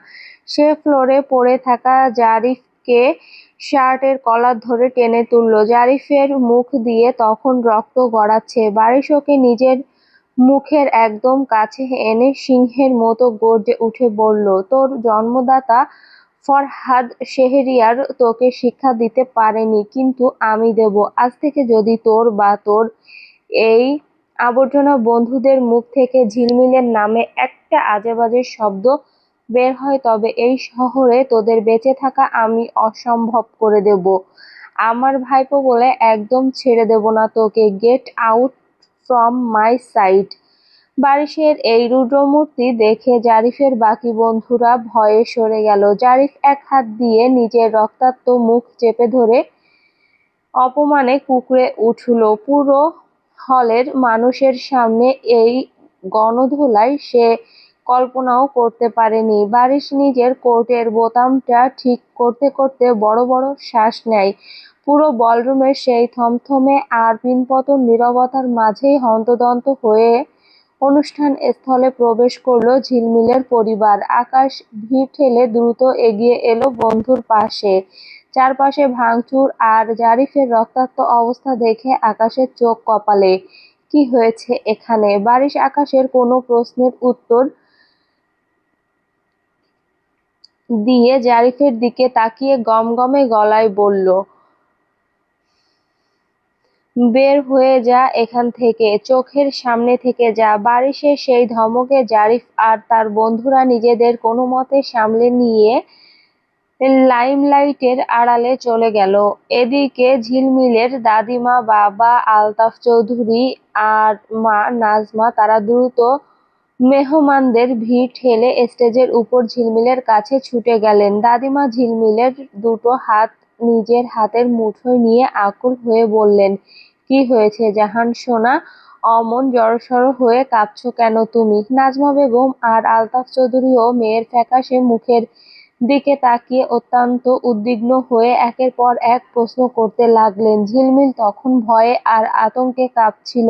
সে ফ্লোরে পড়ে থাকা জারিফকে শার্টের কলার ধরে টেনে তুলল। জারিফের মুখ দিয়ে তখন রক্ত গড়াচ্ছে। বারিশ ওকে নিজের মুখের একদম কাছে এনে সিংহের মতো গর্জে উঠে বলল, তোর জন্মদাতা ফরহাদ শেহরিয়ার তোকে শিক্ষা দিতে পারেনি, কিন্তু আমি দেব। আজ থেকে যদি তোর বা তোর এই আবর্জনা বন্ধুদের মুখ থেকে ঝিলমিলের নামে একটা আজেবাজে শব্দ বের হয়, তবে এই শহরে তোদের বেঁচে থাকা আমি অসম্ভব করে দেব। আমার ভাইপো বলে একদম ছেড়ে দেব না তোকে। Get out from my sight. বারিশের এই রুদ্রমূর্তি দেখে জারিফের বাকি বন্ধুরা ভয়ে সরে গেল। জারিফ এক হাত দিয়ে নিজের রক্তাক্ত মুখ চেপে ধরে অপমানে কুঁকড়ে উঠল। পুরো হলের মানুষের সামনে এই গণধোলাই সে কল্পনাও করতে পারেনি। বারিশ নিজের কোটের বোতামটা ঠিক করতে করতে বড় বড় শ্বাস নেয়। পুরো বলরুমের সেই থমথমে আর পিনপতন নীরবতার মাঝেই হন্তদন্ত হয়ে অনুষ্ঠান স্থলে প্রবেশ করল ঝিলমিলের পরিবার। আকাশ ভিড় ঠেলে দ্রুত এগিয়ে এলো বন্ধুর পাশে। চারপাশে ভাঙচুর আর জারিফের রক্তাক্ত অবস্থা দেখে আকাশের চোখ কপালে। কি হয়েছে এখানে? বারিশ আকাশের কোনো প্রশ্নের উত্তর দিয়ে জারিফের দিকে তাকিয়ে গমগমে গলায় বলল, বের হয়ে যা এখান থেকে, চোখের সামনে থেকে যা। বারিশের সেই ধমকে জারিফ আর তার বন্ধুরা নিজেদের কোনোমতে সামলে নিয়ে লাইমলাইটের আড়ালে চলে গেল। এদিকে ঝিলমিলের দাদিমা, বাবা আলতাফ চৌধুরী আর মা নাজমা তারা দ্রুত মেহমানদের ভিড় ঠেলে স্টেজের উপর ঝিলমিলের কাছে ছুটে গেলেন। দাদিমা ঝিলমিলের দুটো হাত নিজের হাতের মুঠোয় নিয়ে আকুল হয়ে বললেন, কি হয়েছে জাহান সোনা? অমন জড়সড় হয়ে কাঁপছো কেন তুমি? নাজমা বেগম আর আলতাফ চৌধুরীও মেয়ের ফ্যাকাশে মুখের দিকে তাকিয়ে অত্যন্ত উদ্বিগ্ন হয়ে একের পর এক প্রশ্ন করতে লাগলেন। ঝিলমিল তখন ভয়ে আর আতঙ্কে কাঁপছিল।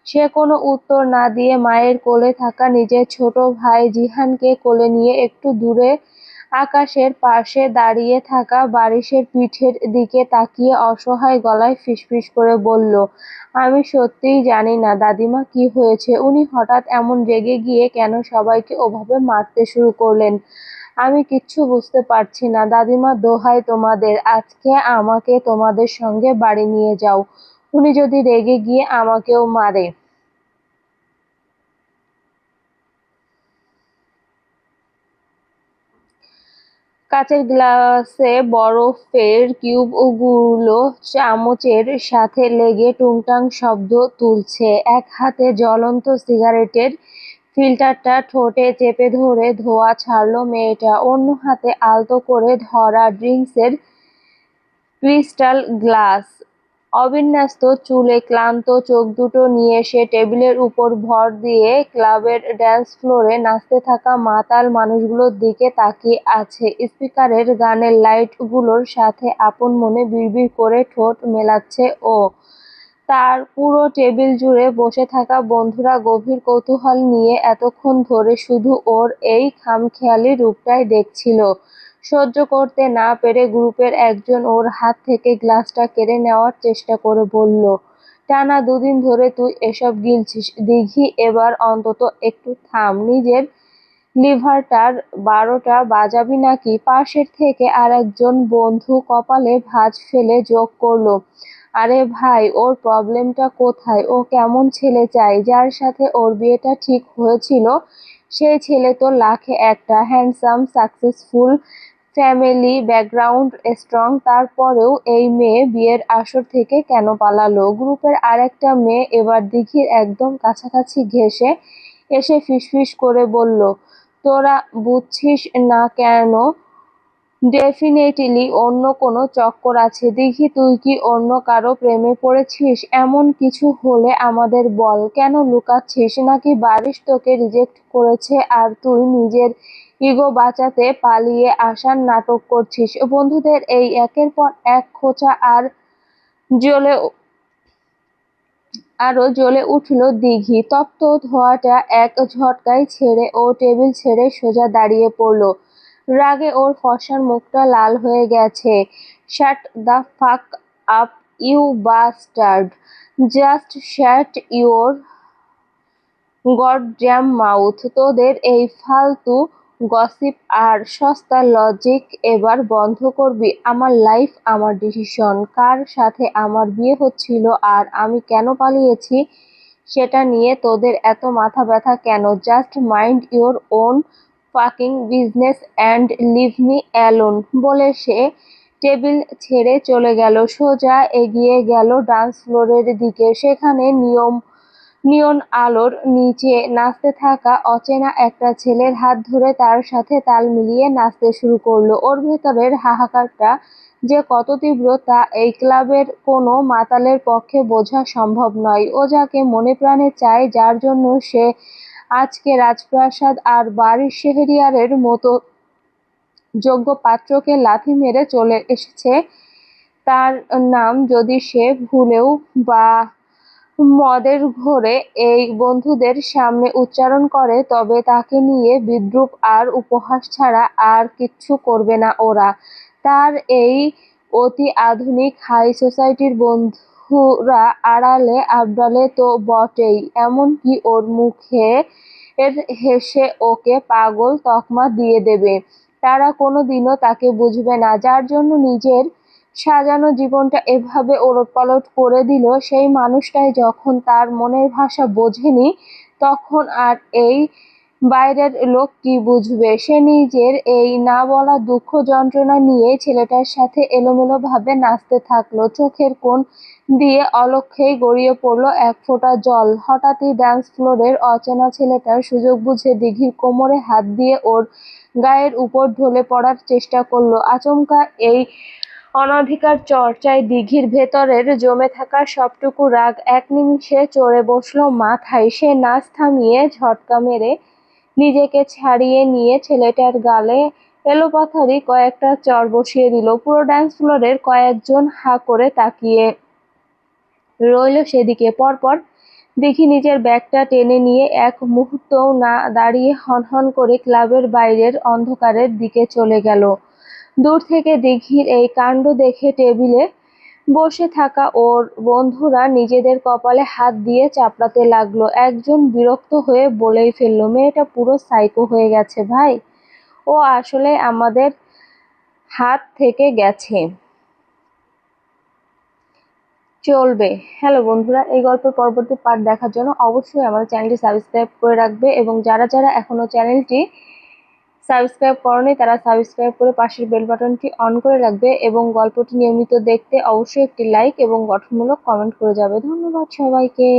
সে কোনো উত্তর না দিয়ে মায়ের কোলে থাকা নিজের ছোট ভাই জিহানকে কোলে নিয়ে একটু দূরে আকাশের পাশে দাঁড়িয়ে থাকা বারিশের পিঠের দিকে তাকিয়ে অসহায় গলায় ফিসফিস করে বলল, আমি সত্যিই জানি না দাদিমা, কি হয়েছে? উনি হঠাৎ এমন রেগে গিয়ে কেন সবাইকে ওভাবে মারতে শুরু করলেন? আমি কিচ্ছু বুঝতে পারছি না। দাদিমা, দোহাই তোমাদের, আজকে আমাকে তোমাদের সঙ্গে বাড়ি নিয়ে যাও। উনি যদি রেগে গিয়ে আমাকেও মারে। কাচের গ্লাসে বরফের কিউবগুলো চামচের সাথে লেগে টুংটাং শব্দ তুলছে। এক হাতে জ্বলন্ত সিগারেটের ফিল্টারটা ঠোঁটে চেপে ধরে ধোঁয়া ছাড়ল মেয়েটা। অন্য হাতে আলতো করে ধরা ড্রিঙ্কসের ক্রিস্টাল গ্লাস। অবিন্যস্ত চুলে ক্লান্ত চোখ দুটো নিয়ে সে টেবিলের উপর ভর দিয়ে ক্লাবের ড্যান্স ফ্লোরে নাচতে থাকা মাতাল মানুষগুলোর দিকে তাকিয়ে আছে। স্পিকারের গানের লাইটগুলোর সাথে আপন মনে বিড়বিড় করে ঠোঁট মেলাচ্ছে ও। তার পুরো টেবিল জুড়ে বসে থাকা বন্ধুরা গভীর কৌতূহল নিয়ে এতক্ষণ ধরে শুধু ওর এই খামখেয়ালি রূপটাই দেখছিল। সহ্য করতে না পেরে গ্রুপের একজন ওর হাত থেকে গ্লাসটা কেড়ে নেওয়ার চেষ্টা করে বলল, টানা 2 দিন ধরে তুই এসব গিলছিস, দিঘি এবার অন্তত একটু থাম, নিজের লিভারটার 12টা বাজাবি নাকি? পাশের থেকে আরেকজন বন্ধু কপালে ভাঁজ ফেলে যোগ করলো, আরে ভাই, ওর প্রবলেমটা কোথায়? ও কেমন ছেলে চায়? যার সাথে ওর বিয়েটা ঠিক হয়েছিল সেই ছেলে তো লাখে একটা, handsome, successful, family background strong, তারপরেও এই মেয়ে বিয়ের আসর থেকে কেন পালালো? গ্রুপের আরেকটা মেয়ে এবার দিঘির একদম কাছাকাছি ঘেঁষে এসে ফিসফিস করে বলল, তোরা বুঝছিস না কেন? ডেফিনেটলি অন্য কোনো চক্কর আছে। দিঘি, তুই কি অন্য কারো প্রেমে পড়েছিস? এমন কিছু হলে আমাদের বল। কেন লুকাচ্ছিস? নাকি বারিশ তোকে রিজেক্ট করেছে আর তুই নিজের ইগো বাঁচাতে পালিয়ে আসার নাটক করছিস? বন্ধুদের এই একের পর এক খোঁচা জ্বলে আরো জ্বলে উঠল দিঘি। তপ্ত ধোঁয়াটা এক ঝটকায় ছেড়ে ও টেবিল ছেড়ে সোজা দাঁড়িয়ে পড়ল। রাগে ওর ফর্সার মুখটা লাল হয়ে গেছে। Shut the fuck up, you bastard! Just shut your goddamn mouth! তোদের এই ফালতু গসিপ আর সস্তা লজিক এবার বন্ধ করবি? আমার লাইফ, আমার ডিসিশন, কার সাথে আমার বিয়ে হচ্ছিল আর আমি কেন পালিয়েছি সেটা নিয়ে তোদের এত মাথা ব্যথা কেন? Just mind your own fucking business and leave me alone! বলে সে টেবিল ছেড়ে চলে গেল। সোজা এগিয়ে গেল ডান্স ফ্লোরের দিকে। সেখানে নিয়ন আলোর নিচে নাচতে থাকা অচেনা একটা ছেলের হাত ধরে তার সাথে তাল মিলিয়ে নাচতে শুরু করলো। ওর ভেতরের হাহাকারটা যে কত তীব্র তা এই ক্লাবের কোনো মাতালের পক্ষে বোঝা সম্ভব নয়। ও যাকে মনে প্রাণে চায়, যার জন্য সে আজকে রাজপ্রাসাদ আর বাড়ির শেহরিয়ারের মতো যোগ্য পাত্রকে লাথি মেরে চলে এসেছে, তার নাম যদি সে ভুলেও বা মদের ঘোরে এই বন্ধুদের সামনে উচ্চারণ করে, তবে তাকে নিয়ে বিদ্রূপ আর উপহাস ছাড়া আর কিচ্ছু করবে না ওরা। তার এই অতি আধুনিক হাই সোসাইটির বন্ধুরা আড়ালে আবডালে তো বটেই, এমনকি ওর মুখে হেসে ওকে পাগল তকমা দিয়ে দেবে। তারা কোনোদিনও তাকে বুঝবে না, যার জন্য নিজের সাজানো জীবনটা এভাবে ওলটপালট করে দিল। সেই মানুষটাই যখন তার মনের ভাষা বোঝেনি, তখন আর এই বাইরের লোক কি বুঝবে? সে নিজের এই না বলা দুঃখ যন্ত্রণা নিয়ে ছেলেটার সাথে এলোমেলো ভাবে নাচতে থাকলো। চোখের কোণ দিয়ে অলক্ষেই গড়িয়ে পড়ল এক ফোঁটা জল। হঠাৎই ডান্স ফ্লোরের অচেনা ছেলেটার সুযোগ বুঝে দিঘির কোমরে হাত দিয়ে ওর গায়ের উপর ঢলে পড়ার চেষ্টা করলো। আচমকা এই অনধিকার চর্চায় দিঘির ভেতরের জমে থাকা সবটুকু রাগ এক নিমিষে চড়ে বসলো মাথায়। সে নাচ থামিয়ে ঝটকা মেরে নিজেকে ছাড়িয়ে নিয়ে ছেলেটার গালে এলোপাথারি কয়েকটা চড় বসিয়ে দিল। পুরো ডান্স ফ্লোরের কয়েকজন হাঁ করে তাকিয়ে রইল সেদিকে। পরপর দিঘি নিজের ব্যাগটা টেনে নিয়ে এক মুহূর্তও না দাঁড়িয়ে হনহন করে ক্লাবের বাইরের অন্ধকারের দিকে চলে গেল। দূর থেকে দিঘির এই কাণ্ড দেখে টেবিলে বসে থাকা ওর বন্ধুরা নিজেদের কপালে হাত দিয়ে চাপড়াতে লাগলো। একজন বিরক্ত হয়ে বলেই ফেলল, মেয়েটা পুরো সাইকো হয়ে গেছে ভাই, ও আসলে আমাদের হাত থেকে গেছে। চলবে। হ্যালো বন্ধুরা, এই গল্পের পরবর্তী পার্ট দেখার জন্য অবশ্যই আমাদের চ্যানেলটি সাবস্ক্রাইব করে রাখবে, এবং যারা যারা এখনো চ্যানেলটি সাবস্ক্রাইব করনি তারা সাবস্ক্রাইব করে পাশের বেল বাটনটি অন করে রাখবে, এবং গল্পটি নিয়মিত দেখতে অবশ্যই একটি লাইক এবং গঠনমূলক কমেন্ট করে যাবে। ধন্যবাদ সবাইকে।